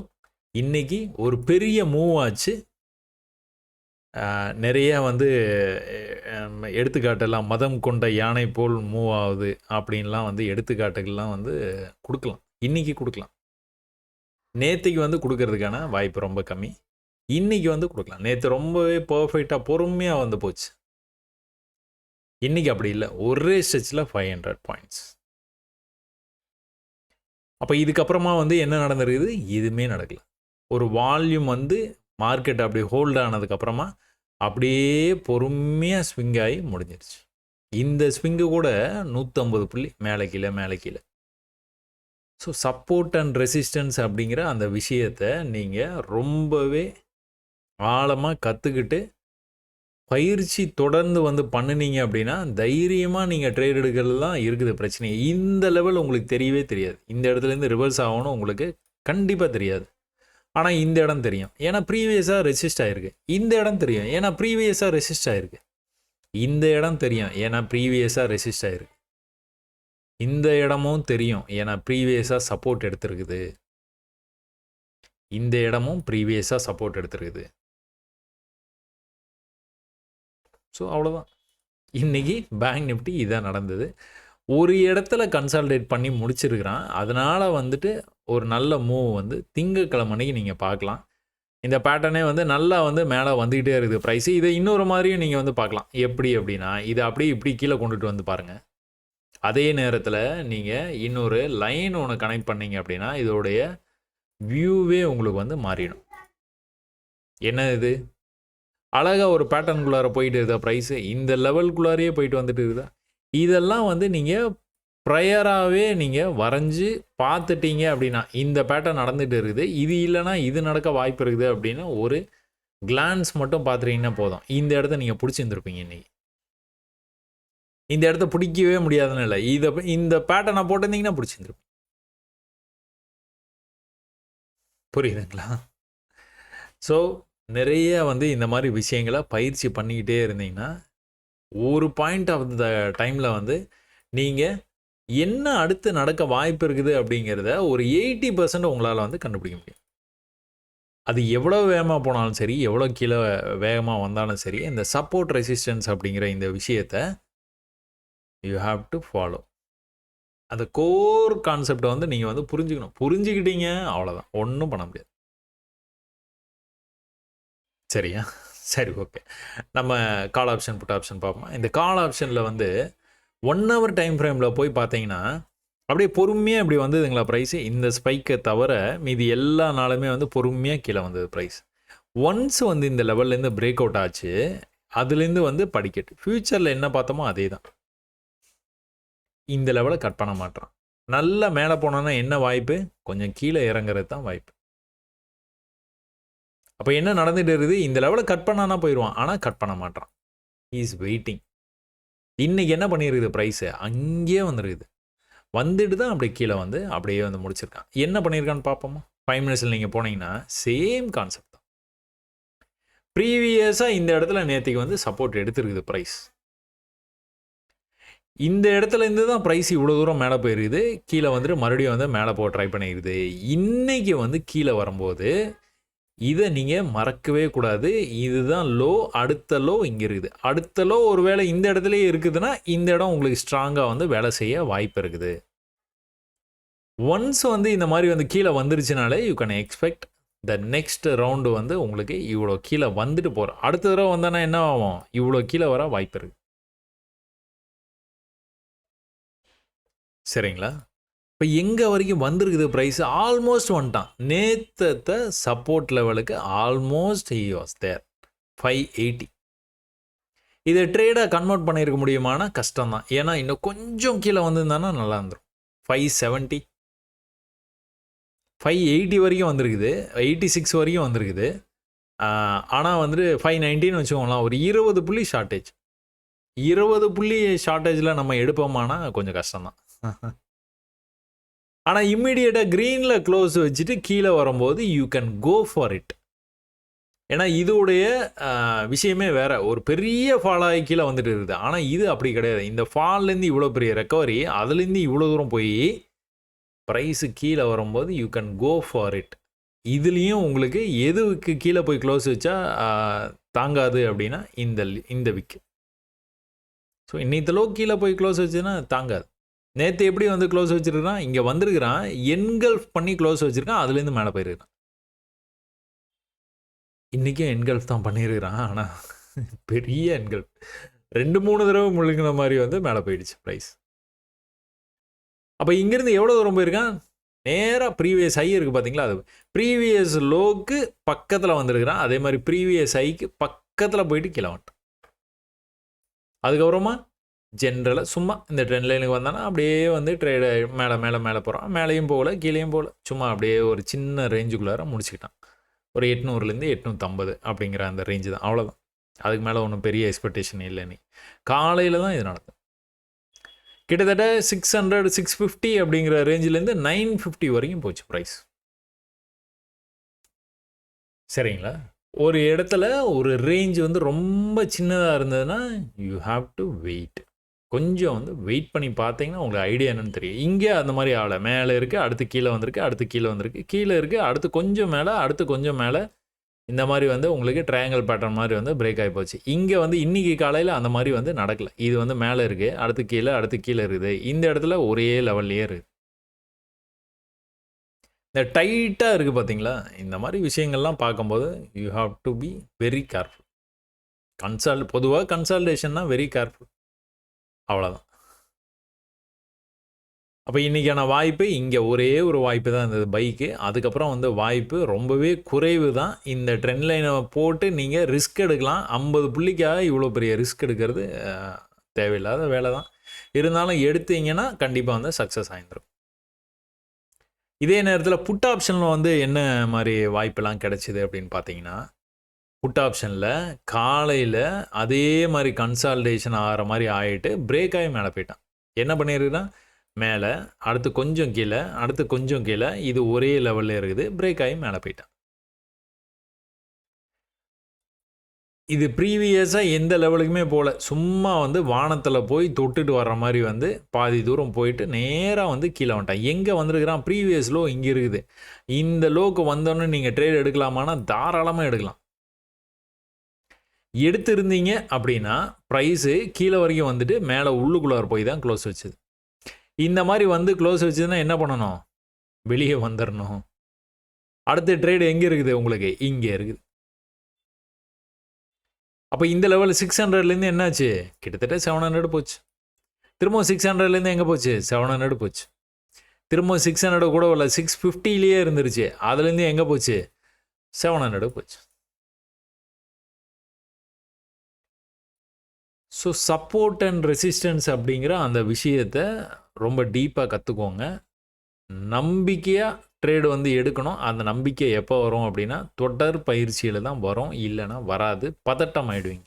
இன்னைக்கு ஒரு பெரிய மூவ் ஆச்சு. நிறைய வந்து எடுத்துக்காட்டெல்லாம் மதம் கொண்ட யானை போல் மூவ் ஆகுது அப்படின்லாம் வந்து எடுத்துக்காட்டுகள்லாம் வந்து கொடுக்கலாம், இன்றைக்கி கொடுக்கலாம். நேற்றுக்கு வந்து கொடுக்கறதுக்கான வாய்ப்பு ரொம்ப கம்மி, இன்றைக்கி வந்து கொடுக்கலாம். நேற்று ரொம்பவே பர்ஃபெக்டாக பொறுமையாக வந்து போச்சு, இன்றைக்கி அப்படி இல்லை, ஒரே ஸ்ட்ரெச்சில் 500 பாயிண்ட்ஸ். அப்போ இதுக்கப்புறமா வந்து என்ன நடந்திருக்குது, எதுவுமே நடக்கல. ஒரு வால்யூம் வந்து மார்க்கெட் அப்படி ஹோல்ட் ஆனதுக்கப்புறமா அப்படியே பொறுமையாக ஸ்விங் ஆகி முடிஞ்சிருச்சு. இந்த ஸ்விங்கு கூட 150 புள்ளி மேலே கீழே மேலே கீழே. ஸோ சப்போர்ட் அண்ட் ரெசிஸ்டன்ஸ் அப்படிங்கிற அந்த விஷயத்தை நீங்கள் ரொம்பவே ஆழமாக கற்றுக்கிட்டு பயிற்சி தொடர்ந்து வந்து பண்ணினீங்க அப்படின்னா தைரியமாக நீங்கள் ட்ரேட் எடுக்கிறது தான் இருக்குது பிரச்சனை. இந்த லெவல் உங்களுக்கு தெரியவே தெரியாது, இந்த இடத்துலேருந்து ரிவர்ஸ் ஆகணும் உங்களுக்கு கண்டிப்பாக தெரியாது. ஆனால் இந்த இடம் தெரியும், ஏன்னா ப்ரீவியஸாக ரெசிஸ்ட் ஆகிருக்கு. இந்த இடம் தெரியும், ஏன்னா ப்ரீவியஸாக ரெசிஸ்ட் ஆகிருக்கு. இந்த இடம் தெரியும், ஏன்னா ப்ரீவியஸாக ரெசிஸ்ட் ஆகிருக்கு. இந்த இடமும் தெரியும், ஏன்னா ப்ரீவியஸாக சப்போர்ட் எடுத்துருக்குது. இந்த இடமும் ப்ரீவியஸாக சப்போர்ட் எடுத்துருக்குது. ஸோ அவ்வளோதான், இன்றைக்கி பேங்க் நிஃப்டி இதான் நடந்தது. ஒரு இடத்துல கன்சால்டேட் பண்ணி முடிச்சிருக்கிறான், அதனால் வந்துட்டு ஒரு நல்ல மூவ் வந்து திங்கட்கிழமை அன்னைக்கு நீங்கள் பார்க்கலாம். இந்த பேட்டர்னே வந்து நல்லா வந்து மேலே வந்துக்கிட்டே இருக்குது ப்ரைஸு. இதை இன்னொரு மாதிரியும் நீங்கள் வந்து பார்க்கலாம். எப்படி அப்படின்னா இதை அப்படியே இப்படி கீழே கொண்டுட்டு வந்து பாருங்கள். அதே நேரத்தில் நீங்கள் இன்னொரு லைன் ஒன்று கனெக்ட் பண்ணிங்க அப்படின்னா இதோடைய வியூவே உங்களுக்கு வந்து மாறிடும். என்ன இது, அழகாக ஒரு பேட்டர்னுக்குள்ளார போயிட்டு இருக்குதா ப்ரைஸு, இந்த லெவலுக்குள்ளாரையே போயிட்டு வந்துட்டு இருக்குதா. இதெல்லாம் வந்து நீங்கள் ப்ரையராகவே நீங்கள் வரைஞ்சி பார்த்துட்டீங்க அப்படின்னா இந்த பேட்டர்ன் நடந்துகிட்டு இருக்குது, இது இல்லைனா இது நடக்க வாய்ப்பு இருக்குது அப்படின்னு ஒரு கிளான்ஸ் மட்டும் பார்த்துட்டீங்கன்னா போதும். இந்த இடத்த நீங்கள் பிடிச்சிருந்துருப்பீங்க. இன்றைக்கி இந்த இடத்த பிடிக்கவே முடியாதுன்னு இல்லை, இந்த பேட்டர்னை போட்டிருந்தீங்கன்னா பிடிச்சிருந்துருப்பீங்க. புரியுதுங்களா? ஸோ நிறைய வந்து இந்த மாதிரி விஷயங்களை பயிற்சி பண்ணிக்கிட்டே இருந்தீங்கன்னா ஒரு பாயிண்ட் ஆஃப் த டைமில் வந்து நீங்கள் என்ன அடுத்து நடக்க வாய்ப்பு இருக்குது அப்படிங்கிறத ஒரு 80% உங்களால் வந்து கண்டுபிடிக்க முடியும். அது எவ்வளோ வேகமாக போனாலும் சரி, எவ்வளோ கீழே வேகமாக வந்தாலும் சரி, இந்த சப்போர்ட் ரெசிஸ்டன்ஸ் அப்படிங்கிற இந்த விஷயத்தை யூ ஹாவ் டு ஃபாலோ. அந்த கோர் கான்செப்டை வந்து நீங்கள் வந்து புரிஞ்சுக்கணும். புரிஞ்சுக்கிட்டீங்க அவ்வளோதான், ஒன்றும் பண்ண முடியாது. சரியா? சரி, ஓகே. நம்ம கால் ஆப்ஷன், புட் ஆப்ஷன் பார்ப்போம். இந்த கால் ஆப்ஷனில் வந்து 1 ஹவர் டைம் ஃப்ரேமில் போய் பார்த்தீங்கன்னா, அப்படியே பொறுமையாக இப்படி வந்ததுங்களா ப்ரைஸு. இந்த ஸ்பைக்கை தவிர மீதி எல்லா நாளுமே வந்து பொறுமையாக கீழே வந்தது ப்ரைஸ். ஒன்ஸ் வந்து இந்த லெவல்லேருந்து பிரேக் அவுட் ஆச்சு, அதுலேருந்து வந்து படிக்கட்டு. ஃப்யூச்சரில் என்ன பார்த்தோமோ அதே தான். இந்த லெவலை கட் பண்ண மாட்டான். நல்லா மேலே போனோன்னா என்ன வாய்ப்பு? கொஞ்சம் கீழே இறங்குறது தான் வாய்ப்பு. அப்போ என்ன நடந்துட்டு இருக்குது? இந்த லெவலை கட் பண்ணானா போயிடுவான், ஆனால் கட் பண்ண மாட்டான். Is waiting. இன்றைக்கி என்ன பண்ணியிருக்குது ப்ரைஸு? அங்கேயே வந்துருக்குது. வந்துட்டு தான் அப்படியே கீழே வந்து அப்படியே வந்து முடிச்சிருக்கான். என்ன பண்ணியிருக்கான்னு பார்ப்போமா? 5 மினிட்ஸில் நீங்கள் போனீங்கன்னா சேம் கான்செப்ட் தான். ப்ரீவியஸாக இந்த இடத்துல நேற்றுக்கு வந்து சப்போர்ட் எடுத்துருக்குது ப்ரைஸ். இந்த இடத்துலேருந்து தான் ப்ரைஸ் இவ்வளோ தூரம் மேலே போயிருக்குது. கீழே வந்துட்டு மறுபடியும் வந்து மேலே போக ட்ரை பண்ணியிருக்குது. இன்றைக்கி வந்து கீழே வரும்போது இதை நீங்கள் மறக்கவே கூடாது. இதுதான் லோ, அடுத்த லோ இங்கே இருக்குது. அடுத்த லோ ஒரு வேளை இந்த இடத்துலையே இருக்குதுன்னா இந்த இடம் உங்களுக்கு ஸ்ட்ராங்காக வந்து வேலை செய்ய வாய்ப்பு இருக்குது. ஒன்ஸ் வந்து இந்த மாதிரி வந்து கீழே வந்துருச்சுனாலே you can expect the next round வந்து உங்களுக்கு இவ்வளோ கீழே வந்துட்டு போகிறோம். அடுத்த தடவை வந்தானா என்ன ஆகும்? இவ்வளோ கீழே வர வாய்ப்பு இருக்குது. சரிங்களா? இப்போ எங்கே வரைக்கும் வந்திருக்குது ப்ரைஸ்? ஆல்மோஸ்ட் வந்துட்டான். நேற்று சப்போர்ட் லெவலுக்கு ஆல்மோஸ்ட் ஹி வாஸ் தேர் 580. இதை ட்ரேடாக கன்வெர்ட் பண்ணியிருக்க முடியுமானா கஷ்டம் தான். ஏன்னா இன்னும் கொஞ்சம் கீழே வந்திருந்தானா நல்லா இருந்துடும். 570 580 வரைக்கும் வந்திருக்குது, 86 வரைக்கும் வந்திருக்குது. ஆனால் வந்துட்டு 590ன்னு வச்சுக்கோங்களேன். ஒரு 20 புள்ளி ஷார்ட்டேஜ். 20 புள்ளி ஷார்ட்டேஜில் நம்ம எடுப்போமானா கொஞ்சம் கஷ்டம்தான். ஆனால் இம்மிடியேட்டாக க்ரீனில் க்ளோஸ் வச்சுட்டு கீழே வரும்போது you can go for it. ஏன்னா இதோடைய விஷயமே வேறு. ஒரு பெரிய ஃபால் ஆகி கீழே வந்துட்டு இருக்குது. ஆனால் இது அப்படி கிடையாது. இந்த ஃபால்லேருந்து இவ்வளோ பெரிய ரெக்கவரி, அதுலேருந்து இவ்வளோ தூரம் போய் ப்ரைஸு கீழே வரும்போது you can go for it. இதுலேயும் உங்களுக்கு எதுக்கு கீழே போய் க்ளோஸ் வச்சா தாங்காது அப்படின்னா இந்த விக்கு. ஸோ இன்னைக்கு லோ கீழே போய் க்ளோஸ் வச்சுன்னா தாங்காது. நேற்று எப்படி வந்து க்ளோஸ் வச்சுருக்கான்? இங்கே வந்திருக்கிறான், என்கல்ஃப் பண்ணி க்ளோஸ் வச்சுருக்கான், அதுலேருந்து மேலே போயிருக்கிறான். இன்றைக்கும் என்கல்ஃப் தான் பண்ணியிருக்கிறான், ஆனால் பெரிய என்கல்ஃப் 2-3 தடவை முழுங்கின மாதிரி வந்து மேலே போயிடுச்சு ப்ரைஸ். அப்போ இங்கேருந்து எவ்வளோ தூரம் போயிருக்கான்? நேராக ப்ரீவியஸ் ஹை இருக்குது பார்த்தீங்களா? அது ப்ரீவியஸ் லோக்கு பக்கத்தில் வந்திருக்கிறான். அதே மாதிரி ப்ரீவியஸ் ஹைக்கு பக்கத்தில் போயிட்டு கீழே வந்துட்டான். அதுக்கப்புறமா ஜென்ரலாக சும்மா இந்த ட்ரெண்ட் லைனுக்கு வந்தானா அப்படியே வந்து ட்ரேடு மேலே மேலே மேலே போகிறான். மேலேயும் போகல, கீழேயும் போகல. சும்மா அப்படியே ஒரு சின்ன ரேஞ்சுக்குள்ளார முடிச்சுக்கிட்டான். ஒரு 800லேருந்து 850 அப்படிங்கிற அந்த ரேஞ்சு தான். அவ்வளோதான். அதுக்கு மேலே ஒன்றும் பெரிய எக்ஸ்பெக்டேஷன் இல்லை. நீ காலையில் தான் இது நடக்கும். கிட்டத்தட்ட 600 650 அப்படிங்கிற ரேஞ்சிலேருந்து 950 வரைக்கும் போச்சு ப்ரைஸ். சரிங்களா? ஒரு இடத்துல ஒரு ரேஞ்ச் வந்து ரொம்ப சின்னதாக இருந்ததுன்னா யூ ஹாவ் டு வெயிட். கொஞ்சம் வந்து வெயிட் பண்ணி பார்த்தீங்கன்னா உங்களுக்கு ஐடியா என்னென்னு தெரியும். இங்கே அந்த மாதிரி ஆகலை. மேலே இருக்குது, அடுத்து கீழே வந்திருக்கு, அடுத்து கீழே வந்திருக்கு, கீழே இருக்குது, அடுத்து கொஞ்சம் மேலே, அடுத்து கொஞ்சம் மேலே. இந்த மாதிரி வந்து உங்களுக்கு ட்ரையாங்கிள் பேட்டர்ன் மாதிரி வந்து பிரேக் ஆகி போச்சு. இங்கே வந்து இன்றைக்கி காலையில் அந்த மாதிரி வந்து நடக்கலை. இது வந்து மேலே இருக்குது, அடுத்து கீழே இருக்குது. இந்த இடத்துல ஒரே லெவல்லையே இருக்குது. இந்த டைட்டாக இருக்குது பார்த்தீங்களா? இந்த மாதிரி விஷயங்கள்லாம் பார்க்கும்போது you have to be very careful. பொதுவாக கன்சால்டேஷன்னா வெரி கேர்ஃபுல். அவ்வளோதான். அப்போ இன்றைக்கான வாய்ப்பு இங்கே ஒரே ஒரு வாய்ப்பு தான் இருந்தது பைக்கு. அதுக்கப்புறம் வந்து வாய்ப்பு ரொம்பவே குறைவு தான். இந்த ட்ரெண்ட் லைனை போட்டு நீங்கள் ரிஸ்க் எடுக்கலாம். 50 புள்ளிக்காக இவ்வளோ பெரிய ரிஸ்க் எடுக்கிறது தேவையில்லாத வேலை தான். இருந்தாலும் எடுத்தீங்கன்னா கண்டிப்பாக வந்து சக்ஸஸ் ஆகிடும். இதே நேரத்தில் புட் ஆப்ஷனில் வந்து என்ன மாதிரி வாய்ப்பெல்லாம் கிடைச்சிது அப்படின்னு பார்த்தீங்கன்னா, புட் ஆப்ஷனில் காலையில் அதே மாதிரி கன்சால்டேஷன் ஆகிற மாதிரி ஆகிட்டு பிரேக் ஆகி மேலே போயிட்டான். என்ன பண்ணியிருக்குன்னா மேலே, அடுத்து கொஞ்சம் கீழே, அடுத்து கொஞ்சம் கீழே, இது ஒரே லெவலில் இருக்குது. பிரேக் ஆகி மேலே போயிட்டான். இது ப்ரீவியஸாக எந்த லெவலுக்குமே போகல. சும்மா வந்து வானத்தில் போய் தொட்டுட்டு வர்ற மாதிரி வந்து பாதி தூரம் போயிட்டு நேராக வந்து கீழே வந்துட்டான். எங்கே வந்திருக்கிறான்? ப்ரீவியஸ் லோ இங்கே இருக்குது. இந்த லோக்கு வந்தோன்னே நீங்கள் ட்ரேட் எடுக்கலாமான்னா தாராளமாக எடுக்கலாம். எடுத்திருந்தீங்க அப்படின்னா ப்ரைஸு கீழே வரைக்கும் வந்துட்டு மேலே உள்ளுக்குள்ளார போய் தான் க்ளோஸ் வச்சுது. இந்த மாதிரி வந்து க்ளோஸ் வச்சதுன்னா என்ன பண்ணணும்? வெளியே வந்துடணும். அடுத்த ட்ரேடு எங்கே இருக்குது உங்களுக்கு? இங்கே இருக்குது. அப்போ இந்த லெவல் 600லேருந்து என்னாச்சு? கிட்டத்தட்ட 700 போச்சு. திரும்ப 600லேருந்து எங்கே போச்சு? 700 போச்சு. திரும்ப 600 கூட இல்லை, 650லேயே இருந்துருச்சு. அதுலேருந்து எங்கே போச்சு? 700 போச்சு. ஸோ சப்போர்ட் அண்ட் ரெசிஸ்டன்ஸ் அப்படிங்கிற அந்த விஷயத்தை ரொம்ப டீப்பாக கற்றுக்கோங்க. நம்பிக்கையாக ட்ரேடு வந்து எடுக்கணும். அந்த நம்பிக்கை எப்போ வரும் அப்படின்னா தொடர் பயிற்சியில் தான் வரும், இல்லைன்னா வராது. பதட்டம் ஆகிடுவீங்க.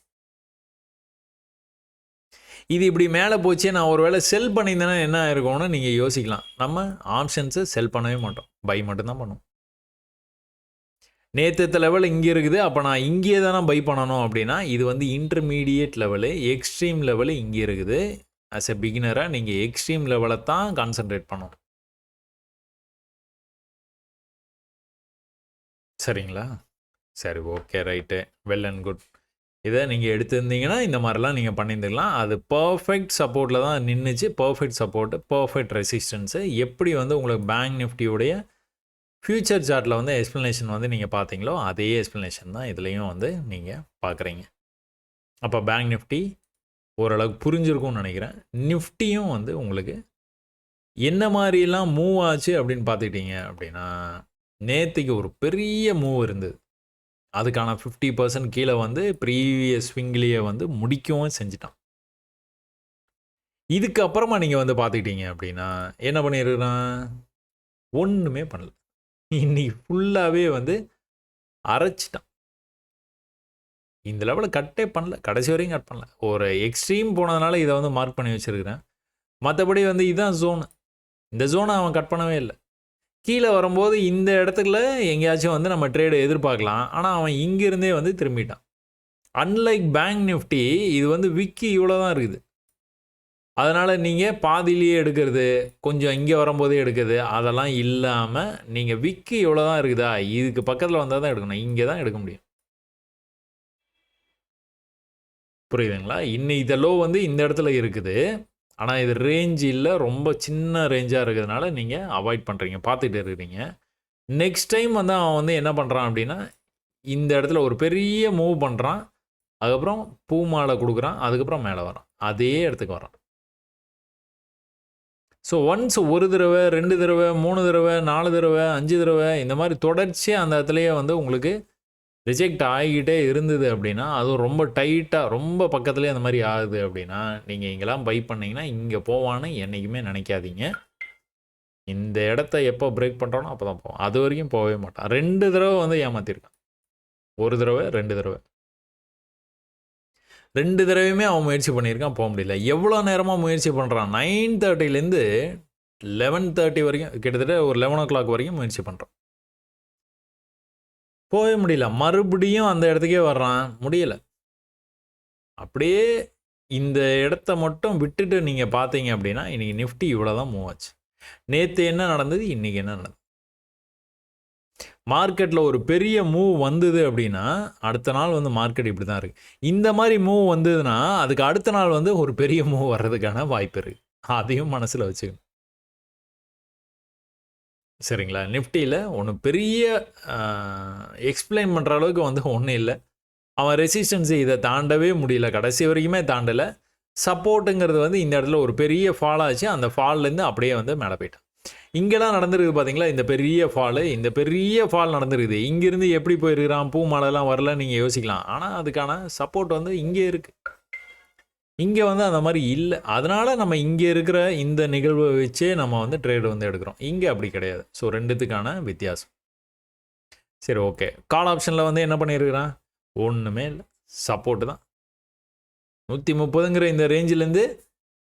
இது இப்படி மேலே போச்சு, நான் ஒரு வேளை செல் பண்ணியிருந்தேன்னா என்ன ஆயிருக்கும்னு நீங்கள் யோசிக்கலாம். நம்ம ஆப்ஷன்ஸை செல் பண்ணவே மாட்டோம், பை மட்டும்தான் பண்ணுவோம். நேற்று லெவல் இங்கே இருக்குது, அப்போ நான் இங்கே தானே பை பண்ணணும் அப்படின்னா இது வந்து இன்டர்மீடியேட் லெவலு, எக்ஸ்ட்ரீம் லெவலு இங்கே இருக்குது. ஆஸ் எ பிகினராக நீங்கள் எக்ஸ்ட்ரீம் லெவலை தான் கான்சன்ட்ரேட் பண்ணணும். சரிங்களா? சரி, okay, right, well and good. இதை நீங்கள் எடுத்திருந்தீங்கன்னா இந்த மாதிரிலாம் நீங்கள் பண்ணியிருந்துக்கலாம். அது பர்ஃபெக்ட் சப்போர்ட்டில் தான் நின்றுச்சு. Perfect support, perfect resistance. எப்படி வந்து உங்களுக்கு பேங்க் நிஃப்டியோடைய ஃப்யூச்சர் சார்ட்டில் வந்து எக்ஸ்ப்ளனேஷன் வந்து நீங்கள் பார்த்தீங்களோ அதே எக்ஸ்ப்ளனேஷன் தான் இதுலேயும் வந்து நீங்கள் பார்க்குறீங்க. அப்போ பேங்க் நிஃப்டி ஓரளவுக்கு புரிஞ்சிருக்கும்னு நினைக்கிறேன். நிஃப்டியும் வந்து உங்களுக்கு என்ன மாதிரிலாம் மூவ் ஆச்சு அப்படின்னு பார்த்துக்கிட்டீங்க அப்படின்னா, நேற்றுக்கு ஒரு பெரிய மூவ் இருந்தது. அதுக்கான 50% கீழே வந்து ப்ரீவியஸ் ஸ்விங்லேயே வந்து முடிக்கவும் செஞ்சுட்டான். இதுக்கப்புறமா நீங்கள் வந்து பார்த்துக்கிட்டீங்க அப்படின்னா என்ன பண்ணியிருக்கிறான்? ஒன்றுமே பண்ணல. இன்னைக்கு ஃபுல்லாகவே வந்து அரைச்சிட்டான். இந்த லெவலில் கட்டே பண்ணல, கடைசி வரையும் கட் பண்ணல. ஒரு எக்ஸ்ட்ரீம் போனதுனால இதை வந்து மார்க் பண்ணி வச்சுருக்கிறேன். மற்றபடி வந்து இதுதான் ஜோனு. இந்த ஜோனை அவன் கட் பண்ணவே இல்லை. கீழே வரும்போது இந்த இடத்துல எங்கேயாச்சும் வந்து நம்ம ட்ரேடு எதிர்பார்க்கலாம். ஆனால் அவன் இங்கிருந்தே வந்து திரும்பிட்டான். அன்லைக் பேங்க் நிஃப்டி இது வந்து விக்கி இவ்வளோ தான் இருக்குது. அதனால் நீங்கள் பாதியிலேயே எடுக்கிறது, கொஞ்சம் இங்கே வரும்போதே எடுக்கிறது, அதெல்லாம் இல்லாமல் நீங்கள் விக்கி இவ்வளோ தான் இருக்குதா, இதுக்கு பக்கத்தில் வந்தால் தான் எடுக்கணும். இங்கே தான் எடுக்க முடியும். புரியுதுங்களா? இந்த லோ வந்து இந்த இடத்துல இருக்குது. ஆனால் இது ரேஞ்ச் இல்லை, ரொம்ப சின்ன ரேஞ்சாக இருக்கிறதுனால நீங்கள் அவாய்ட் பண்ணுறீங்க, பார்த்துட்டு இருக்கிறீங்க. நெக்ஸ்ட் டைம் வந்து அவன் வந்து என்ன பண்ணுறான் அப்படின்னா இந்த இடத்துல ஒரு பெரிய மூவ் பண்ணுறான். அதுக்கப்புறம் பூ மாலை கொடுக்குறான், அதுக்கப்புறம் மேலே வரான், அதே இடத்துக்கு வரான். ஸோ ஒன்ஸ் ஒரு தடவை, 2 தடவை, 3 தடவை, 4 தடவை, 5 தடவை இந்த மாதிரி தொடர்ச்சியாக அந்த இடத்துலையே வந்து உங்களுக்கு ரிஜெக்ட் ஆகிக்கிட்டே இருந்தது அப்படின்னா, அதுவும் ரொம்ப டைட்டாக ரொம்ப பக்கத்துலேயே அந்த மாதிரி ஆகுது அப்படின்னா, நீங்கள் இங்கெல்லாம் பை பண்ணிங்கன்னா இங்கே போவான்னு என்றைக்குமே நினைக்காதீங்க. இந்த இடத்த எப்போ பிரேக் பண்ணுறானோ அப்போ தான் போவோம். அது வரைக்கும் போகவே மாட்டான். 2 தடவை வந்து ஏமாற்றிருக்கான். 1 தடவை, 2 தடவை, 2 தடவையுமே அவன் முயற்சி பண்ணியிருக்கான், போக முடியல. எவ்வளோ நேரமாக முயற்சி பண்ணுறான்? 9:30லேருந்து 11:30 வரைக்கும், கிட்டத்தட்ட ஒரு 11 o'clock வரைக்கும் முயற்சி பண்ணுறான். போகவே முடியல. மறுபடியும் அந்த இடத்துக்கே வர்றான், முடியலை. அப்படியே இந்த இடத்த மட்டும் விட்டுட்டு நீங்கள் பார்த்தீங்க அப்படின்னா இன்றைக்கி நிஃப்டி இவ்வளோ தான் மூவ் ஆச்சு. நேற்று என்ன நடந்தது, இன்றைக்கி என்ன நடந்தது? மார்க்கெட்டில் ஒரு பெரிய மூவ் வந்தது அப்படின்னா அடுத்த நாள் வந்து மார்க்கெட் இப்படி தான் இருக்குது. இந்த மாதிரி மூவ் வந்ததுன்னா அதுக்கு அடுத்த நாள் வந்து ஒரு பெரிய மூவ் வர்றதுக்கான வாய்ப்பு இருக்குது. அதையும் மனசில் வச்சுக்கணும். சரிங்களா? நிஃப்டியில் ஒன்றும் பெரிய எக்ஸ்பிளைன் பண்ணுற அளவுக்கு வந்து ஒன்றும் இல்லை. அவன் ரெசிஸ்டன்ஸு இதை தாண்டவே முடியல, கடைசி வரைக்குமே தாண்டலை. சப்போர்ட்டுங்கிறது வந்து இந்த இடத்துல ஒரு பெரிய ஃபால் ஆச்சு. அந்த ஃபால்லேருந்து அப்படியே வந்து மேலே போயிட்டான். இங்கெல்லாம் நடந்துருக்குது பார்த்தீங்களா, இந்த பெரிய ஃபால் நடந்துருக்குது. இங்கேருந்து எப்படி போயிருக்கிறான், பூ மாலைலாம் வரல நீங்கள் யோசிக்கலாம். ஆனால் அதுக்கான சப்போர்ட் வந்து இங்கே இருக்குது. இங்கே வந்து அந்த மாதிரி இல்லை. அதனால் நம்ம இங்கே இருக்கிற இந்த நிகழ்வை வச்சே நம்ம வந்து ட்ரேடு வந்து எடுக்கிறோம். இங்கே அப்படி கிடையாது. ஸோ ரெண்டுத்துக்கான வித்தியாசம். சரி, ஓகே. கால் ஆப்ஷனில் வந்து என்ன பண்ணியிருக்கிறான்? ஒன்றுமே இல்லை, சப்போர்ட்டு தான். 130ங்கிற இந்த ரேஞ்சிலேருந்து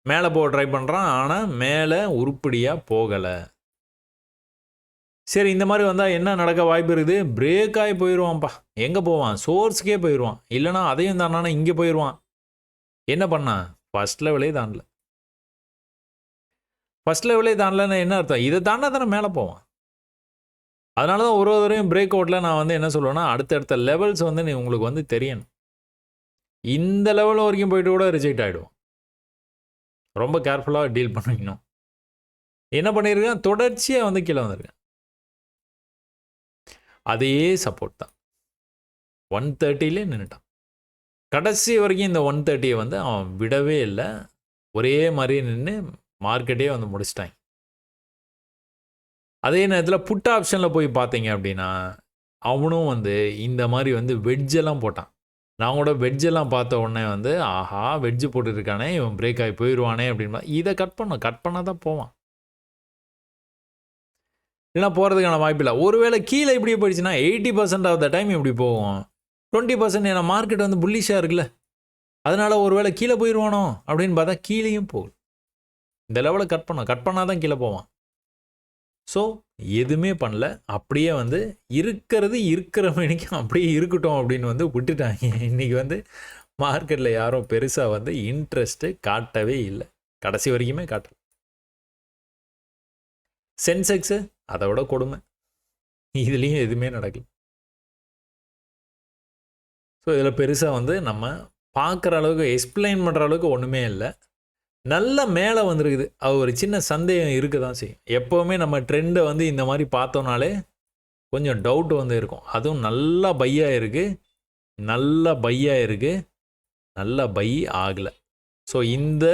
மேலே போக ட்ரை பண்ணுறான். ஆனால் மேலே உருப்படியாக போகலை. சரி இந்த மாதிரி வந்தால் என்ன நடக்க வாய்ப்பு இருக்குது? பிரேக் ஆகி போயிடுவான்ப்பா. எங்கே போவான்? சோர்ஸுக்கே போயிடுவான். இல்லைனா அதையும் தாண்டானா இங்கே போயிடுவான். என்ன பண்ணான்? ஃபர்ஸ்ட் லெவலே தாண்டல. ஃபர்ஸ்ட் லெவலே தாண்டலன்னு என்ன அர்த்தம்? இதை தாண்டா தானே மேலே போவான். அதனால தான் ஒரு தடவையும் பிரேக் அவுட்டில் நான் வந்து என்ன சொல்லுவேன்னா, அடுத்தடுத்த லெவல்ஸ் வந்து உங்களுக்கு வந்து தெரியணும். இந்த லெவல் வரைக்கும் போயிட்டு கூட ரிஜெக்ட் ஆகிடும். ரொம்ப கேர்ஃபுல்லாக டீல் பண்ணிக்கணும். என்ன பண்ணியிருக்கேன்? தொடர்ச்சியாக வந்து கீழே வந்திருக்கேன். அதே சப்போர்ட் தான். 130லே நின்றுட்டான். கடைசி வரைக்கும் இந்த 130 வந்து அவன் விடவே இல்லை. ஒரே மாதிரி நின்று மார்க்கெட்டே வந்து முடிச்சிட்டாங்க. அதே நேரத்தில் புட் ஆப்ஷனில் போய் பார்த்தீங்க அப்படின்னா, அவனும் வந்து இந்த மாதிரி வந்து வெட்ஜெல்லாம் போட்டான். நான் கூட வெட்ஜெல்லாம் பார்த்த உடனே வந்து, ஆஹா வெட்ஜ் போட்டுருக்கானே, இவன் பிரேக் ஆகி போயிடுவானே அப்படின்பா. இதை கட் பண்ணால் தான் போவான். இல்லைனா போகிறதுக்கான வாய்ப்பு இல்லை. ஒருவேளை கீழே இப்படியே போயிடுச்சுன்னா 80% ஆஃப் த டைம் இப்படி போகும். 20% ஏன்னா மார்க்கெட் வந்து புல்லிஷாக இருக்குல்ல, அதனால் ஒருவேளை கீழே போயிடுவானோ அப்படின்னு பார்த்தா கீழேயும் போகும். இந்த லெவலை கட் பண்ணால் தான் கீழே போவான். ஸோ எதுவுமே பண்ணல. அப்படியே வந்து இருக்கிற மணிக்கு அப்படியே இருக்கட்டும் அப்படின்னு வந்து விட்டுட்டாங்க. இன்றைக்கி வந்து மார்க்கெட்டில் யாரும் பெருசாக வந்து இன்ட்ரெஸ்ட்டு காட்டவே இல்லை. கடைசி வரைக்குமே காட்டல. சென்செக்ஸு அதை விட கொடுமை. இதுலேயும் எதுவுமே நடக்கல. ஸோ இதில் பெருசாக வந்து நம்ம பார்க்குற அளவுக்கு எக்ஸ்பிளைன் பண்ணுற அளவுக்கு ஒன்றுமே இல்லை. நல்ல மேலே வந்துருக்குது. அது ஒரு சின்ன சந்தேகம் இருக்க தான் செய்யும். எப்போவுமே நம்ம ட்ரெண்டை வந்து இந்த மாதிரி பார்த்தோம்னாலே கொஞ்சம் டவுட் வந்து இருக்கும். அதுவும் நல்லா பையாக இருக்குது, நல்லா பையாக இருக்குது, நல்லா பை ஆகலை. ஸோ இந்த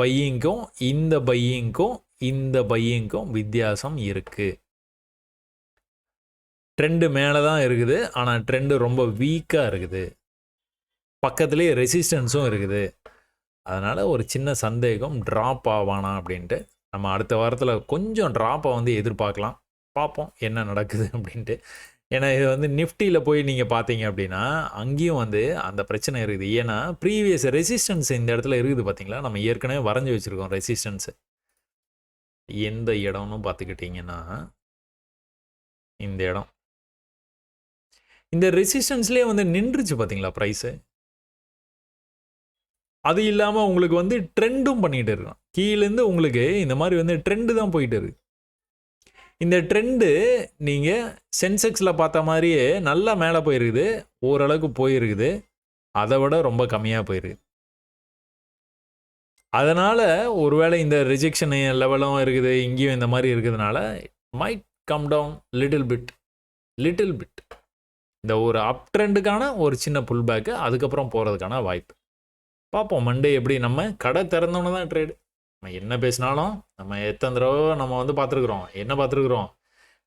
பையிங்கும் இந்த பையிங்கும் இந்த பையிங்கும் வித்தியாசம் இருக்குது. ட்ரெண்டு மேலே தான் இருக்குது, ஆனால் ட்ரெண்டு ரொம்ப வீக்காக இருக்குது. பக்கத்துலேயே ரெசிஸ்டன்ஸும் இருக்குது. அதனால் ஒரு சின்ன சந்தேகம், ட்ராப் ஆவானா அப்படின்ட்டு. நம்ம அடுத்த வாரத்தில் கொஞ்சம் ட்ராப்பை வந்து எதிர்பார்க்கலாம். பார்ப்போம் என்ன நடக்குது அப்படின்ட்டு. ஏன்னா இது வந்து நிஃப்டியில் போய் நீங்கள் பார்த்தீங்க அப்படின்னா அங்கேயும் வந்து அந்த பிரச்சனை இருக்குது. ஏன்னா ப்ரீவியஸ் ரெசிஸ்டன்ஸ் இந்த இடத்துல இருக்குது பார்த்தீங்களா, நம்ம ஏற்கனவே வரைஞ்சி வச்சுருக்கோம் ரெசிஸ்டன்ஸு. எந்த இடம்னு பார்த்துக்கிட்டிங்கன்னா இந்த இடம். இந்த ரெசிஸ்டன்ஸ்லேயே வந்து நின்றுச்சு பார்த்தீங்களா ப்ரைஸு. அது இல்லாமல் உங்களுக்கு வந்து ட்ரெண்டும் பண்ணிகிட்டு இருக்கான். கீழேருந்து உங்களுக்கு இந்த மாதிரி வந்து ட்ரெண்டு தான் போயிட்டு இருக்கு. இந்த ட்ரெண்டு நீங்கள் சென்செக்ஸில் பார்த்த மாதிரியே நல்லா மேலே போயிருக்குது, ஓரளவுக்கு போயிருக்குது, அதை விட ரொம்ப கம்மியாக போயிருக்குது. அதனால் ஒருவேளை இந்த ரிஜெக்ஷன் லெவலும் இருக்குது, இங்கேயும் இந்த மாதிரி இருக்கிறதுனால might come down little bit. இந்த ஒரு அப் ட்ரெண்டுக்கான ஒரு சின்ன புல் பேக்கு, அதுக்கப்புறம் போகிறதுக்கான வாய்ப்பு பார்ப்போம். மண்டே எப்படி, நம்ம கடை திறந்தோன்னு தான் ட்ரேடு. நம்ம என்ன பேசினாலும் நம்ம எத்தனை தடவை நம்ம வந்து பார்த்துருக்குறோம், என்ன பார்த்துருக்குறோம்,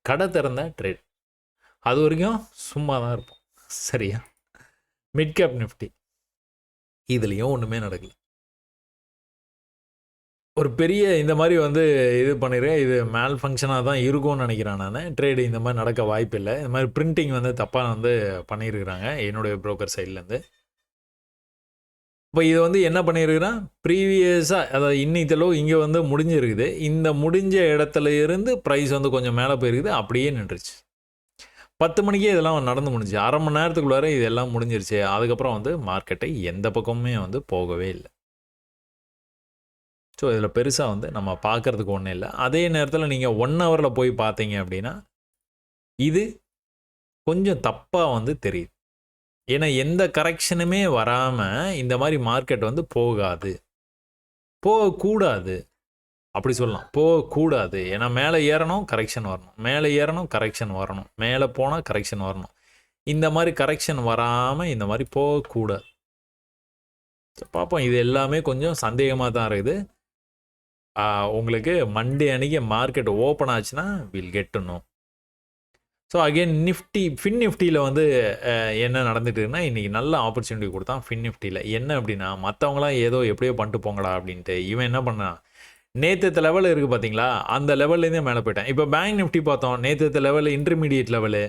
கடை திறந்த ட்ரேட். அது வரைக்கும் சும்மா தான் இருப்போம். சரியா? மிட் கேப் நிஃப்டி இதுலேயும் ஒன்றுமே நடக்கல. ஒரு பெரிய இந்த மாதிரி வந்து இது பண்ணிடுறேன். இது மேல் ஃபங்க்ஷனாக தான் இருக்கும்னு நினைக்கிறேன் நான். ட்ரேடு இந்த மாதிரி நடக்க வாய்ப்பு இல்லை. இந்த மாதிரி பிரிண்டிங் வந்து தப்பாக வந்து பண்ணியிருக்கிறாங்க என்னுடைய ப்ரோக்கர் சைட்லேருந்து. இப்போ இது வந்து என்ன பண்ணியிருக்கிறான், ப்ரீவியஸாக அதாவது இன்னித்தளவு இங்கே வந்து முடிஞ்சிருக்குது. இந்த முடிஞ்ச இடத்துல இருந்து ப்ரைஸ் வந்து கொஞ்சம் மேலே போயிருக்குது, அப்படியே நின்றுச்சு. 10 மணிக்கே இதெல்லாம் நடந்து முடிஞ்சு, அரை மணி நேரத்துக்குள்ளார இதெல்லாம் முடிஞ்சிருச்சு. அதுக்கப்புறம் வந்து மார்க்கெட்டை எந்த பக்கமுமே வந்து போகவே இல்லை. ஸோ இதில் பெருசாக வந்து நம்ம பார்க்குறதுக்கு ஒன்றும் இல்லை. அதே நேரத்தில் நீங்கள் 1 ஹவரில் போய் பார்த்தீங்க அப்படின்னா இது கொஞ்சம் தப்பாக வந்து தெரியுது. ஏன்னா எந்த கரெக்ஷனுமே வராமல் இந்த மாதிரி மார்க்கெட் வந்து போகக்கூடாது அப்படி சொல்லலாம். போகக்கூடாது. ஏன்னா மேலே ஏறணும், கரெக்ஷன் வரணும், மேலே ஏறணும், கரெக்ஷன் வரணும், மேலே போனால் கரெக்ஷன் வரணும். இந்த மாதிரி கரெக்ஷன் வராமல் இந்த மாதிரி போகக்கூடாது. பார்ப்போம். இது எல்லாமே கொஞ்சம் சந்தேகமாக தான் இருக்குது. உங்களுக்கு மண்டே அன்றைக்கி மார்க்கெட் ஓப்பன் ஆச்சுன்னா will get to know. So again ஃபின் நிஃப்டியில் வந்து என்ன நடந்துட்டுருக்குன்னா, இன்றைக்கி நல்ல ஆப்பர்ச்சுனிட்டி கொடுத்தான் ஃபின் நிஃப்டியில். என்ன அப்படின்னா, மற்றவங்களாம் ஏதோ எப்படியோ பண்ணிட்டு போங்கடா அப்படின்ட்டு இவன் என்ன பண்ணான், நேற்று லெவல் இருக்குது பார்த்தீங்களா, அந்த லெவல்லேருந்தே மேலே போயிட்டேன். இப்போ பேங்க் நிஃப்டி பார்த்தோம், நேற்று லெவல் இன்டர்மீடியேட் லெவலு.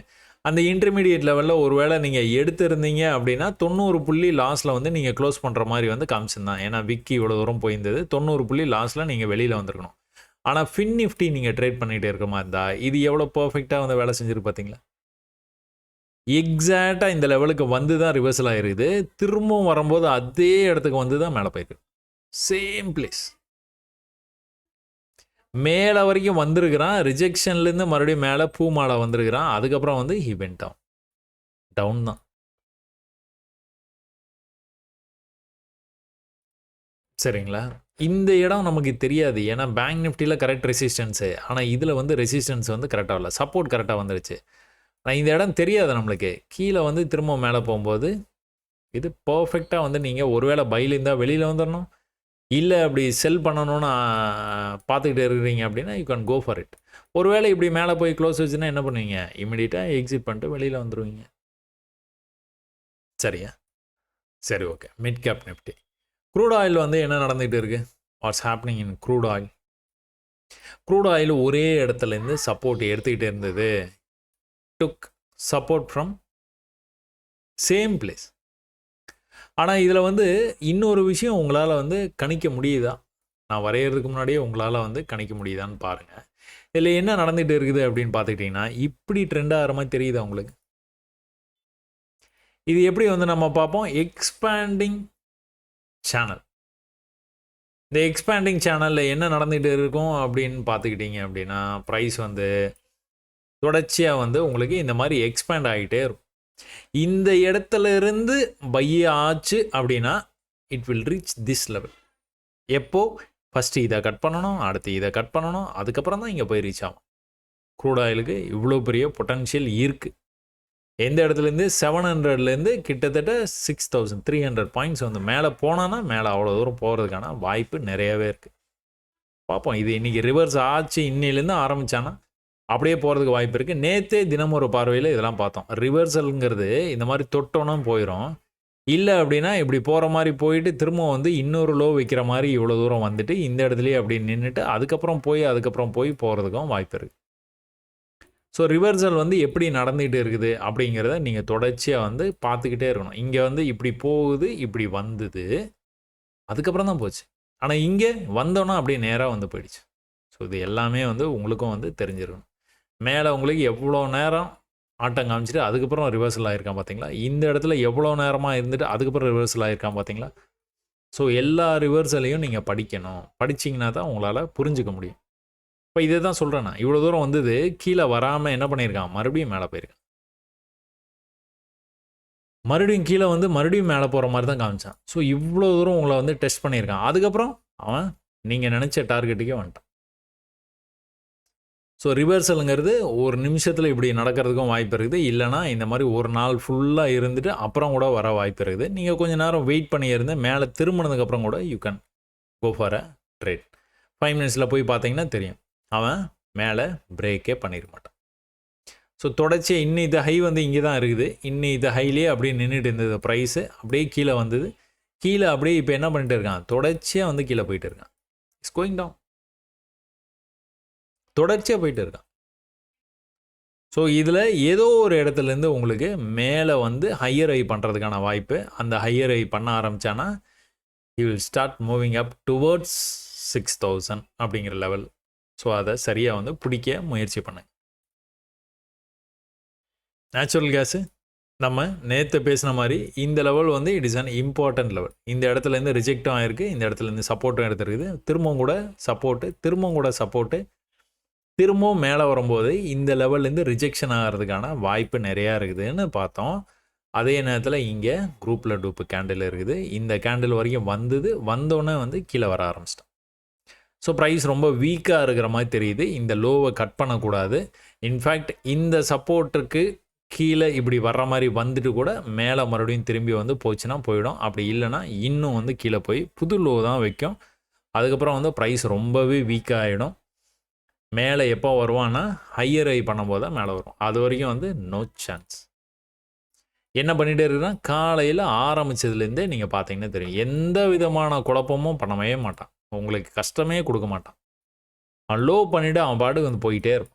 அந்த இன்டர்மீடியேட் லெவலில் ஒரு வேளை நீங்கள் எடுத்திருந்தீங்க அப்படின்னா 90 புள்ளி லாஸில் வந்து நீங்கள் க்ளோஸ் பண்ணுற மாதிரி வந்து காமிச்சிருந்தான். ஏன்னா விக்கி இவ்வளோ தூரம் போயிருந்தது, 90 புள்ளி லாஸில் நீங்கள் வெளியில் வந்திருக்கணும். ஆனால் ஃபின் நிஃப்டி நீங்கள் ட்ரேட் பண்ணிகிட்டே இருக்க மாதிரி இருந்தால் இது எவ்வளோ பர்ஃபெக்டாக வந்து வேலை செஞ்சுருக்கு பார்த்தீங்களா? எக்ஸாக்டாக இந்த லெவலுக்கு வந்து தான் ரிவர்சல் ஆகிருக்குது. திரும்பவும் வரும்போது அதே இடத்துக்கு வந்து தான் மேலே போயிருக்கு. சேம் பிளேஸ் மேலே வரைக்கும் வந்திருக்கிறான். ரிஜெக்ஷன்லேருந்து மறுபடியும் மேலே பூ மாலை வந்திருக்கிறான். அதுக்கப்புறம் வந்து ஹி வென்ட் டவுன். டவுன் தான். சரிங்களா? இந்த இடம் நமக்கு தெரியாது. ஏன்னா பேங்க் நிஃப்டியில் கரெக்ட் ரெசிஸ்டன்ஸு. ஆனால் இதில் வந்து ரெசிஸ்டன்ஸ் வந்து கரெக்டாக இல்லை. சப்போர்ட் கரெக்டாக வந்துருச்சு. ஆனால் இந்த இடம் தெரியாது நம்மளுக்கு. கீழே வந்து திரும்ப மேலே போகும்போது இது பர்ஃபெக்டாக வந்து நீங்கள் ஒருவேளை பையில் இருந்தால் வெளியில் வந்துடணும். இல்லை அப்படி செல் பண்ணணும்னு பார்த்துக்கிட்டு இருக்கிறீங்க அப்படின்னா you can go for it. ஒருவேளை இப்படி மேலே போய் க்ளோஸ் வச்சுன்னா என்ன பண்ணுவீங்க? இமீடியட்டாக எக்ஸிட் பண்ணிட்டு வெளியில் வந்துடுவீங்க. சரியா? சரி, okay. Mid cap Nifty crude oil வந்து என்ன நடந்துகிட்டு இருக்குது? What's happening in crude oil? Crude oil ஒரே இடத்துலேருந்து சப்போர்ட் எடுத்துக்கிட்டே இருந்தது. Took support from same place. ஆனால் இதில் வந்து இன்னொரு விஷயம் உங்களால் வந்து கணிக்க முடியுதா? நான் வரைகிறதுக்கு முன்னாடியே உங்களால் வந்து கணிக்க முடியுதான்னு பாருங்கள். இதில் என்ன நடந்துகிட்டு இருக்குது அப்படின்னு பார்த்துக்கிட்டிங்கன்னா, இப்படி ட்ரெண்ட் ஆகிற மாதிரி தெரியுதா உங்களுக்கு? இது எப்படி வந்து நம்ம பார்ப்போம்? Expanding channel. இந்த எக்ஸ்பேண்டிங் சேனலில் என்ன நடந்துகிட்டு இருக்கும் அப்படின்னு பார்த்துக்கிட்டிங்க அப்படின்னா, ப்ரைஸ் வந்து தொடர்ச்சியாக வந்து உங்களுக்கு இந்த மாதிரி எக்ஸ்பேண்ட் ஆகிட்டே இருக்கும். இந்த இடத்துல இருந்து பை ஆச்சு அப்படின்னா it will reach this level. எப்போ? ஃபஸ்ட்டு இதை கட் பண்ணணும், அடுத்து இதை கட் பண்ணணும், அதுக்கப்புறம் தான் இங்கே போய் ரீச் ஆகும். க்ரூட் ஆயிலுக்கு இவ்வளோ பெரிய பொட்டன்ஷியல் இருக்குது. எந்த இடத்துலேருந்து 700லேருந்து கிட்டத்தட்ட 6300 பாயிண்ட்ஸ் வந்து மேலே போனான்னா மேலே அவ்வளோ தூரம் போகிறதுக்கான வாய்ப்பு நிறையவே இருக்குது. பார்ப்போம். இது இன்றைக்கி ரிவர்ஸ் ஆச்சு, இன்னிலேருந்து ஆரம்பித்தானா அப்படியே போகிறதுக்கு வாய்ப்பு இருக்குது. நேற்றே தினம் ஒரு பார்வையில் இதெல்லாம் பார்த்தோம். ரிவர்சலுங்கிறது இந்த மாதிரி தொட்டோன்னா போயிடும். இல்லை அப்படின்னா இப்படி போகிற மாதிரி போயிட்டு திரும்ப வந்து இன்னொரு லோ வைக்கிற மாதிரி இவ்வளோ தூரம் வந்துட்டு இந்த இடத்துலையே அப்படி நின்றுட்டு அதுக்கப்புறம் போய் போகிறதுக்கும் வாய்ப்பு இருக்குது. ஸோ ரிவர்சல் வந்து எப்படி நடந்துகிட்டு இருக்குது அப்படிங்கிறத நீங்கள் தொடர்ச்சியாக வந்து பார்த்துக்கிட்டே இருக்கணும். இங்கே வந்து இப்படி போகுது, இப்படி வந்தது, அதுக்கப்புறம் தான் போச்சு. ஆனால் இங்கே வந்தோன்னா அப்படியே நேராக வந்து போயிடுச்சு. ஸோ இது எல்லாமே வந்து உங்களுக்கும் வந்து தெரிஞ்சிருக்கணும். மேலே உங்களுக்கு எவ்வளோ நேரம் ஆட்டம் காமிச்சிட்டு அதுக்கப்புறம் ரிவர்சல் ஆகிருக்கான் பார்த்தீங்களா? இந்த இடத்துல எவ்வளோ நேரமாக இருந்துட்டு அதுக்கப்புறம் ரிவர்சல் ஆகிருக்கான் பார்த்தீங்களா? ஸோ எல்லா ரிவர்சலையும் நீங்கள் படிக்கணும். படிச்சிங்கன்னா தான் உங்களால் புரிஞ்சுக்க முடியும். இப்போ இதே தான் சொல்கிறேன் நான். இவ்வளோ தூரம் வந்தது, கீழே வராமல் என்ன பண்ணியிருக்கான்? மறுபடியும் மேலே போயிருக்கான். மறுபடியும் கீழே வந்து மறுபடியும் மேலே போகிற மாதிரி தான் காமிச்சான். ஸோ இவ்வளோ தூரம் உங்களை வந்து டெஸ்ட் பண்ணியிருக்கான். அதுக்கப்புறம் அவன் நீங்கள் நினச்ச டார்கெட்டுக்கே வந்துட்டான். ஸோ ரிவர்சலுங்கிறது ஒரு நிமிஷத்தில் இப்படி நடக்கிறதுக்கும் வாய்ப்பு இருக்குது. இல்லைனா இந்த மாதிரி ஒரு நாள் ஃபுல்லாக இருந்துட்டு அப்புறம் கூட வர வாய்ப்பு இருக்குது. நீங்கள் கொஞ்சம் நேரம் வெயிட் பண்ணி இருந்து மேலே திரும்பினதுக்கப்புறம் கூட you can go for a trade. 5 மினிட்ஸில் போய் பார்த்தீங்கன்னா தெரியும், அவன் மேலே பிரேக்கே பண்ணிட மாட்டான். ஸோ தொடர்ச்சியாக இன்னும் இது ஹை வந்து இங்கே தான் இருக்குது. இன்னும் இது ஹைலேயே அப்படியே நின்றுட்டு இருந்தது. ப்ரைஸு அப்படியே கீழே வந்தது. கீழே அப்படியே இப்போ என்ன பண்ணிட்டு இருக்கான்? தொடர்ச்சியாக வந்து கீழே போயிட்டு இருக்கான். It's going down. தொடர்ச்சியாக போயிட்டு இருக்கான். ஸோ இதில் ஏதோ ஒரு இடத்துலேருந்து உங்களுக்கு மேலே வந்து ஹையர் ஐ பண்ணுறதுக்கான வாய்ப்பு. அந்த ஹையர் ஐ பண்ண ஆரம்பித்தானா you will start moving up towards 6000 அப்படிங்கிற லெவல். ஸோ அதை சரியாக வந்து பிடிக்க முயற்சி பண்ணுங்க. நேச்சுரல் கேஸு நம்ம நேற்று பேசின மாதிரி இந்த லெவல் வந்து it is an important level. இந்த இடத்துலேருந்து ரிஜெக்டும் ஆகிருக்கு, இந்த இடத்துலேருந்து சப்போர்ட்டும் எடுத்துருக்குது. திரும்பவும் கூட சப்போர்ட்டு திரும்பவும் மேலே வரும்போது இந்த லெவல்லேருந்து ரிஜெக்ஷன் ஆகிறதுக்கான வாய்ப்பு நிறையா இருக்குதுன்னு பார்த்தோம். அதே நேரத்தில் இங்கே குரூப்பில் டூப்பு கேண்டில் இருக்குது. இந்த கேண்டில் வரைக்கும் வந்தோடனே வந்து கீழே வர ஆரம்பிச்சிட்டோம். ஸோ ப்ரைஸ் ரொம்ப வீக்காக இருக்கிற மாதிரி தெரியுது. இந்த லோவை கட் பண்ணக்கூடாது. இன்ஃபேக்ட் இந்த சப்போர்ட்டுக்கு கீழே இப்படி வர்ற மாதிரி வந்துட்டு கூட மேலே மறுபடியும் திரும்பி வந்து போச்சுன்னா போயிடும். அப்படி இல்லைன்னா இன்னும் வந்து கீழே போய் புது லோ தான் வைக்கும். அதுக்கப்புறம் வந்து ப்ரைஸ் ரொம்பவே வீக்காக ஆகிடும். மேலே எப்போ வருவான்னா ஹையர் ஐ பண்ணும்போது தான் மேலே வரும். அது வரைக்கும் வந்து நோ சான்ஸ். என்ன பண்ணிகிட்டே இருக்குன்னா காலையில் ஆரம்பித்ததுலேருந்தே நீங்கள் பார்த்தீங்கன்னா தெரியும், எந்த விதமான குழப்பமும் பண்ணவே மாட்டான். உங்களுக்கு கஷ்டமே கொடுக்க மாட்டான். அவன் லோ பண்ணிவிட்டு அவன் பாட்டுக்கு வந்து போயிட்டே இருப்பான்.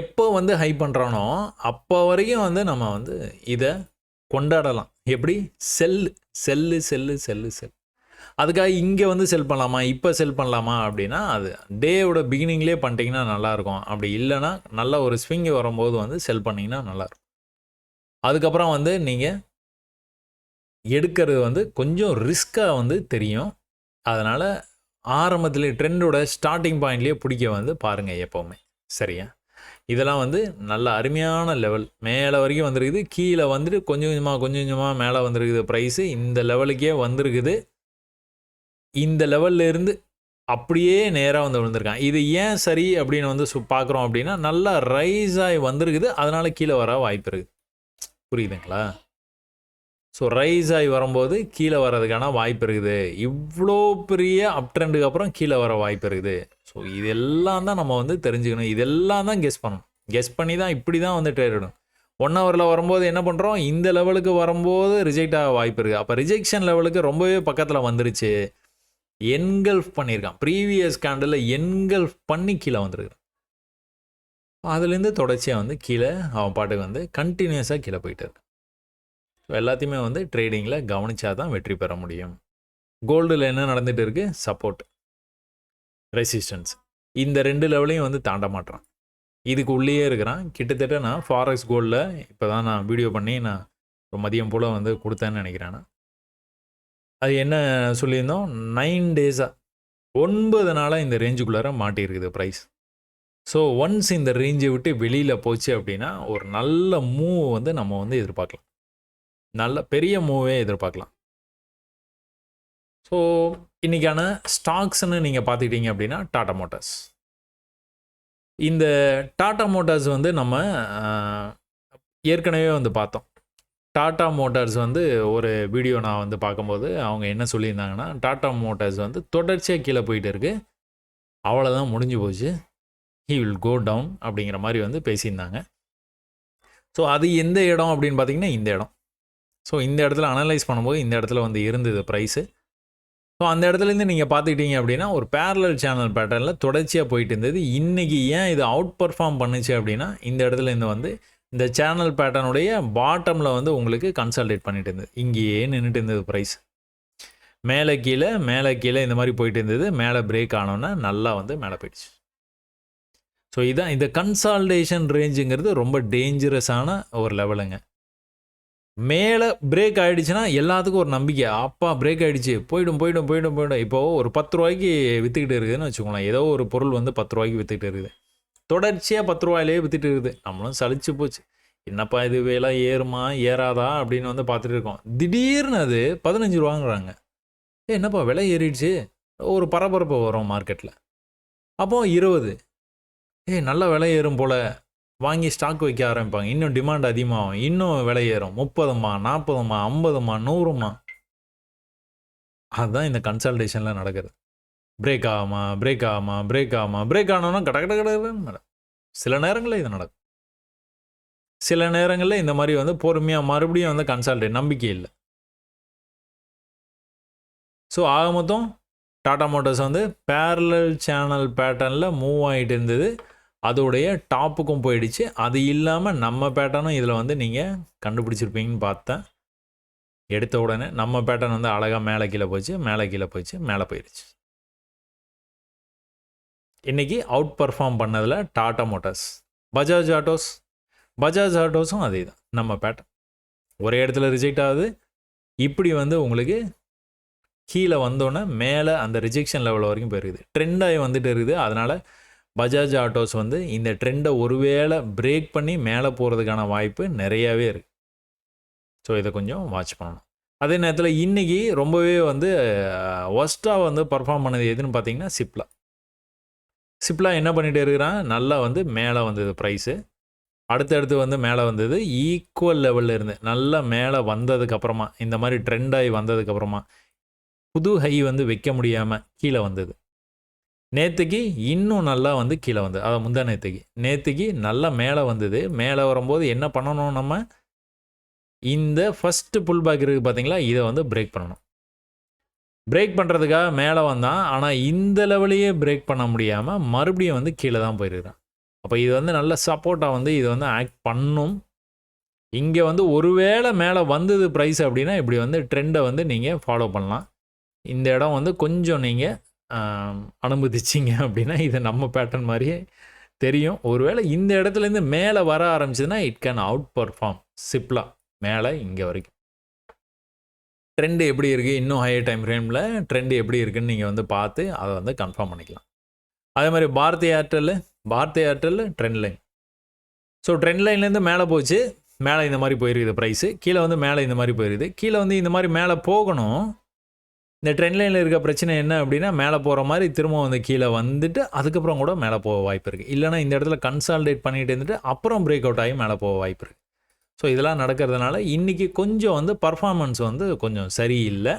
எப்போ வந்து ஹை பண்ணுறானோ அப்போ வரைக்கும் வந்து நம்ம வந்து இதை கொண்டாடலாம். எப்படி? செல்லு. அதுக்காக இங்கே வந்து செல் பண்ணலாமா, இப்போ செல் பண்ணலாமா அப்படின்னா, அது டேவோட பிகினிங்லேயே பண்ணிட்டீங்கன்னா நல்லாயிருக்கும். அப்படி இல்லைன்னா நல்ல ஒரு ஸ்விங் வரும்போது வந்து செல் பண்ணிங்கன்னா நல்லாயிருக்கும். அதுக்கப்புறம் வந்து நீங்கள் எடுக்கிறது வந்து கொஞ்சம் ரிஸ்க்காக வந்து தெரியும். அதனால் ஆரம்பத்திலே ட்ரெண்டோட ஸ்டார்ட்டிங் பாயிண்ட்லேயே பிடிக்க வந்து பாருங்கள் எப்போவுமே. சரியா? இதெல்லாம் வந்து நல்ல அருமையான லெவல். மேலே வரைக்கும் வந்திருக்குது. கீழே வந்துட்டு கொஞ்சம் கொஞ்சமாக கொஞ்சம் கொஞ்சமாக மேலே வந்திருக்குது ப்ரைஸு. இந்த லெவலுக்கே வந்திருக்குது. இந்த லெவல்ல இருந்து அப்படியே நேரா வந்து விழுந்திருக்கான். இது ஏன் சரி அப்படின்னு வந்து பார்க்குறோம் அப்படின்னா, நல்லா ரைஸ் ஆகி வந்திருக்குது. அதனால கீழே வர வாய்ப்பு இருக்குது. புரியுதுங்களா? ஸோ ரைஸ் ஆகி வரும்போது கீழே வர்றதுக்கான வாய்ப்பு இருக்குது. இவ்வளோ பெரிய அப் ட்ரெண்டுக்கு அப்புறம் கீழே வர வாய்ப்பு இருக்குது. ஸோ இதெல்லாம் தான் நம்ம வந்து தெரிஞ்சுக்கணும். இதெல்லாம் தான் கெஸ் பண்ணணும். கெஸ் பண்ணி தான் இப்படி தான் வந்து ட்ரேட் எடுக்கணும். 1 ஹவரில் வரும்போது என்ன பண்ணுறோம், இந்த லெவலுக்கு வரும்போது ரிஜெக்ட் ஆக வாய்ப்பு இருக்குது. அப்போ ரிஜெக்ஷன் லெவலுக்கு ரொம்பவே பக்கத்தில் வந்துருச்சு. என்கல்ஃப் பண்ணியிருக்கான். ப்ரீவியஸ் கேண்டில் என்கல்ஃப் பண்ணி கீழே வந்துருக்கான். அதுலேருந்து தொடர்ச்சியாக வந்து கீழே அவன் பாட்டுக்கு வந்து கண்டினியூஸாக கீழே போயிட்டு இருக்கு. ஸோ எல்லாத்தையுமே வந்து ட்ரேடிங்கில் கவனிச்சா தான் வெற்றி பெற முடியும். கோல்டில் என்ன நடந்துகிட்டு இருக்குது, சப்போர்ட், ரெசிஸ்டன்ஸ், இந்த 2 லெவலையும் வந்து தாண்ட மாட்டான். இதுக்கு உள்ளேயே இருக்கிறான். கிட்டத்தட்ட நான் ஃபாரெக்ஸ் கோல்டில் இப்போ தான் நான் வீடியோ பண்ணி நான் மதியம் போல் வந்து கொடுத்தேன்னு நினைக்கிறேன். அது என்ன சொல்லியிருந்தோம், 9 டேஸாக 9 நாளாக இந்த ரேஞ்சுக்குள்ளார மாட்டியிருக்குது ப்ரைஸ். ஸோ ஒன்ஸ் இந்த ரேஞ்சை விட்டு வெளியில் போச்சு அப்படின்னா ஒரு நல்ல மூவ் வந்து நம்ம வந்து எதிர்பார்க்கலாம். நல்ல பெரிய மூவே எதிர்பார்க்கலாம். ஸோ இன்றைக்கான ஸ்டாக்ஸ்ன்னு நீங்கள் பார்த்துக்கிட்டீங்க அப்படின்னா டாடா மோட்டார்ஸ். இந்த டாடா மோட்டார்ஸ் வந்து நம்ம ஏற்கனவே வந்து பார்த்தோம். டாடா மோட்டார்ஸ் வந்து ஒரு வீடியோ நான் வந்து பார்க்கும்போது அவங்க என்ன சொல்லியிருந்தாங்கன்னா, டாடா மோட்டார்ஸ் வந்து தொடர்ச்சியாக கீழே போயிட்டு இருக்கு, அவ்வளோதான் முடிஞ்சு போச்சு, ஹி வில் கோ டவுன் அப்படிங்கிற மாதிரி வந்து பேசியிருந்தாங்க. ஸோ அது எந்த இடம் அப்படின்னு பார்த்தீங்கன்னா இந்த இடம். ஸோ இந்த இடத்துல அனலைஸ் பண்ணும்போது இந்த இடத்துல வந்து இருந்தது ப்ரைஸு. ஸோ அந்த இடத்துலேருந்து நீங்கள் பார்த்துக்கிட்டீங்க அப்படின்னா ஒரு பேரலல் சேனல் பேட்டர்னில் தொடர்ச்சியாக போயிட்டு இருந்தது. இன்றைக்கி ஏன் இது அவுட் பர்ஃபார்ம் பண்ணுச்சு அப்படின்னா இந்த இடத்துலேருந்து வந்து இந்த சேனல் பேட்டர்னுடைய பாட்டமில் வந்து உங்களுக்கு கன்சல்டேட் பண்ணிட்டு இருந்தது. இங்கேயே நின்றுட்டு இருந்தது ப்ரைஸ். மேலே கீழே இந்த மாதிரி போயிட்டு இருந்தது. மேலே பிரேக் ஆனோன்னா நல்லா வந்து மேலே போயிடுச்சு. ஸோ இதான் இந்த கன்சால்டேஷன் ரேஞ்சுங்கிறது ரொம்ப டேஞ்சரஸான ஒரு லெவலுங்க. மேலே பிரேக் ஆகிடுச்சுன்னா எல்லாத்துக்கும் ஒரு நம்பிக்கை, அப்பா பிரேக் ஆகிடுச்சு, போய்டும். இப்போது ஒரு 10 ரூபாய்க்கு விற்றுக்கிட்டு இருக்குதுன்னு வச்சுக்கோங்களேன். ஏதோ ஒரு பொருள் வந்து 10 ரூபாய்க்கு விற்றுக்கிட்டு இருக்குது, தொடர்ச்சியாக 10 ரூபாயிலே விற்றுட்டு இருக்குது. நம்மளும் சலிச்சு போச்சு, என்னப்பா இது விலை ஏறுமா ஏறாதா அப்படின்னு வந்து பார்த்துட்டு இருக்கோம். திடீர்னு அது 15 ரூபாங்கிறாங்க. என்னப்பா விலை ஏறிடுச்சு, ஒரு பரபரப்பு வரும் மார்க்கெட்டில். அப்போது 20, நல்ல விலை ஏறும் போல் வாங்கி ஸ்டாக் வைக்க ஆரம்பிப்பாங்க. இன்னும் டிமாண்ட் அதிகமாகும், இன்னும் விலை ஏறும். 30மா 40மா 50மா 100மா. அதுதான் இந்த கன்சல்டேஷனில் நடக்குது. பிரேக் ஆனோன்னா கடை. சில நேரங்களில் இது நடக்கும், சில நேரங்களில் இந்த மாதிரி வந்து பொறுமையாக மறுபடியும் வந்து கன்சல்டேட், நம்பிக்கை இல்லை. ஸோ ஆக மொத்தம் டாடா மோட்டார்ஸ் வந்து பேரலல் சேனல் பேட்டர்னில் மூவ் ஆகிட்டு இருந்தது. அதோடைய டாப்புக்கும் போயிடுச்சு. அது இல்லாமல் நம்ம பேட்டர்னும் இதில் வந்து நீங்கள் கண்டுபிடிச்சிருப்பீங்கன்னு பார்த்தேன். எடுத்த உடனே நம்ம பேட்டர்ன் வந்து அழகாக மேலே கீழே போயிடுச்சு, மேலே போயிடுச்சு. இன்றைக்கி அவுட் பர்ஃபார்ம் பண்ணதில் டாடா மோட்டார்ஸ். பஜாஜ் ஆட்டோஸும் அதே தான், நம்ம பேட்டர்ன். ஒரே இடத்துல ரிஜெக்ட் ஆகுது, இப்படி வந்து உங்களுக்கு கீழே வந்தோன்னே மேலே அந்த ரிஜெக்ஷன் லெவல் வரைக்கும் போயிருக்குது. ட்ரெண்டாகி வந்துட்டு இருக்குது. அதனால் பஜாஜ் ஆட்டோஸ் வந்து இந்த ட்ரெண்டை ஒருவேளை பிரேக் பண்ணி மேலே போகிறதுக்கான வாய்ப்பு நிறையாவே இருக்குது. ஸோ இதை கொஞ்சம் வாட்ச் பண்ணணும். அதே நேரத்தில் இன்றைக்கி ரொம்பவே வந்து ஒஸ்ட்டாக வந்து பர்ஃபார்ம் பண்ணது எதுன்னு பார்த்தீங்கன்னா சிப்லா என்ன பண்ணிகிட்டே இருக்கிறான், நல்லா வந்து மேலே வந்தது ப்ரைஸு. அடுத்தடுத்து வந்து மேலே வந்தது, ஈக்குவல் லெவலில் இருந்து நல்லா மேலே வந்ததுக்கப்புறமா, இந்த மாதிரி ட்ரெண்டாகி வந்ததுக்கப்புறமா புது ஹை வந்து வைக்க முடியாமல் கீழே வந்தது. நேற்றுக்கு இன்னும் நல்லா வந்து கீழே வந்தது. அதை முந்தா நேற்றுக்கு நல்லா மேலே வந்தது. மேலே வரும்போது என்ன பண்ணணும், நம்ம இந்த ஃபஸ்ட்டு புல் பேக் இருக்குது பார்த்தீங்களா, இதை வந்து பிரேக் பண்ணணும். பிரேக் பண்ணுறதுக்காக மேலே வந்தான், ஆனால் இந்த லெவலையே பிரேக் பண்ண முடியாமல் மறுபடியும் வந்து கீழே தான் போயிருக்கிறான். அப்போ இது வந்து நல்ல சப்போர்ட்டாக வந்து இது வந்து ஆக்ட் பண்ணும். இங்கே வந்து ஒருவேளை மேலே வந்தது ப்ரைஸ் அப்படின்னா இப்படி வந்து ட்ரெண்டை வந்து நீங்கள் ஃபாலோ பண்ணலாம். இந்த இடம் வந்து கொஞ்சம் நீங்கள் அனுமதிச்சிங்க அப்படின்னா இது நம்ம பேட்டர்ன் மாதிரியே தெரியும். ஒருவேளை இந்த இடத்துலேருந்து மேலே வர ஆரம்பிச்சதுன்னா it can outperform Cipla மேலே இங்கே வரைக்கும். ட்ரெண்டு எப்படி இருக்குது, இன்னும் ஹையர் டைம் ஃப்ரேமில் ட்ரெண்டு எப்படி இருக்குதுன்னு நீங்கள் வந்து பார்த்து அதை வந்து கன்ஃபார்ம் பண்ணிக்கலாம். அதே மாதிரி Bharti Airtel trend line. So trend லைன்லேருந்து மேலே போச்சு, மேலே இந்த மாதிரி போயிருக்குது ப்ரைஸு, கீழே வந்து மேலே இந்த மாதிரி போயிருக்குது, கீழே வந்து இந்த மாதிரி மேலே போகணும். இந்த ட்ரெண்ட் லைனில் இருக்க பிரச்சனை என்ன அப்படின்னா மேலே போகிற மாதிரி திரும்ப வந்து கீழே வந்துட்டு அதுக்கப்புறம் கூட மேலே போக வாய்ப்பு இருக்குது. இல்லைனா இந்த இடத்துல கன்சால்டேட் பண்ணிட்டு இருந்துட்டு அப்புறம் பிரேக் அவுட் ஆகி மேலே போக வாய்ப்பு இருக்குது. ஸோ இதெல்லாம் நடக்கிறதுனால இன்றைக்கி கொஞ்சம் வந்து பர்ஃபார்மன்ஸ் வந்து கொஞ்சம் சரியில்லை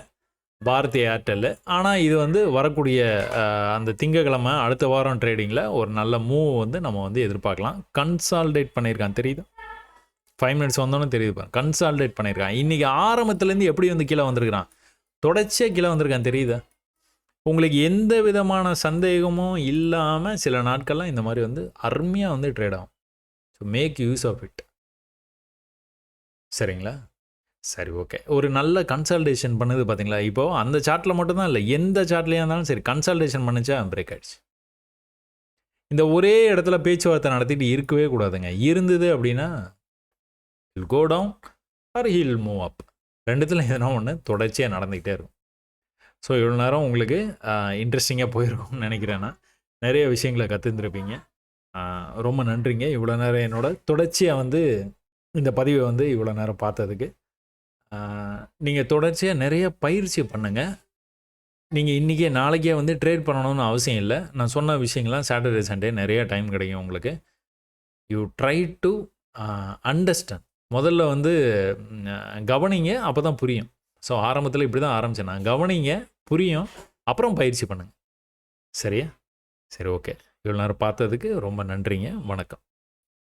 பாரதி ஏர்டெல்லு. ஆனால் இது வந்து வரக்கூடிய அந்த திங்கக்கிழமை அடுத்த வாரம் ட்ரேடிங்கில் ஒரு நல்ல மூவ் வந்து நம்ம வந்து எதிர்பார்க்கலாம். கன்சால்டேட் பண்ணியிருக்கான் தெரியுது, 5 மினிட்ஸ் வந்தோன்னே தெரியுது, கன்சால்டேட் பண்ணியிருக்கான். இன்றைக்கி ஆரம்பத்துலேருந்து எப்படி வந்து கீழே வந்திருக்கிறான், தொடர்ச்சியாக கீழே வந்திருக்கான் தெரியுதா. உங்களுக்கு எந்த விதமான சந்தேகமும் இல்லாமல் சில நாட்கள்லாம் இந்த மாதிரி வந்து அருமையாக வந்து ட்ரேட் ஆகும். So make use of it. சரிங்களா? சரி, ஓகே. ஒரு நல்ல கன்சல்டேஷன் பண்ணுது பார்த்தீங்களா, இப்போது அந்த சார்ட்டில் மட்டும்தான் இல்லை, எந்த சார்ட்லேயே இருந்தாலும் சரி கன்சல்டேஷன் பண்ணிச்சா பிரேக் ஆகிடுச்சு. இந்த ஒரே இடத்துல பேச்சுவார்த்தை நடத்திட்டு இருக்கவே கூடாதுங்க. இருந்தது அப்படின்னா will go down or will move up, ரெண்டுத்தில் எதனா ஒன்று தொடர்ச்சியாக நடந்துக்கிட்டே இருக்கும். ஸோ இவ்வளோ நேரம் உங்களுக்கு இன்ட்ரெஸ்டிங்காக போயிருக்கும்னு நினைக்கிறேன்னா நிறைய விஷயங்களை கற்றுந்துருப்பீங்க. ரொம்ப நன்றிங்க இவ்வளோ நேரம் என்னோட தொடர்ச்சியாக வந்து இந்த பதிவை வந்து இவ்வளோ நேரம் பார்த்ததுக்கு. நீங்கள் தொடர்ச்சியாக நிறைய பயிற்சி பண்ணுங்கள். நீங்கள் இன்றைக்கே நாளைக்கே வந்து ட்ரேட் பண்ணணும்னு அவசியம் இல்லை. நான் சொன்ன விஷயங்கள்லாம் சாட்டர்டே சண்டே நிறைய டைம் கிடைக்கும் உங்களுக்கு. You try to understand. முதல்ல வந்து கவனிங்க, அப்போ தான் புரியும். ஸோ ஆரம்பத்தில் இப்படி தான் ஆரம்பித்தேன் நான். கவனிங்க, புரியும், அப்புறம் பயிற்சி பண்ணுங்கள். சரியா? சரி, ஓகே. இவ்வளோ நேரம் பார்த்ததுக்கு ரொம்ப நன்றிங்க. வணக்கம்.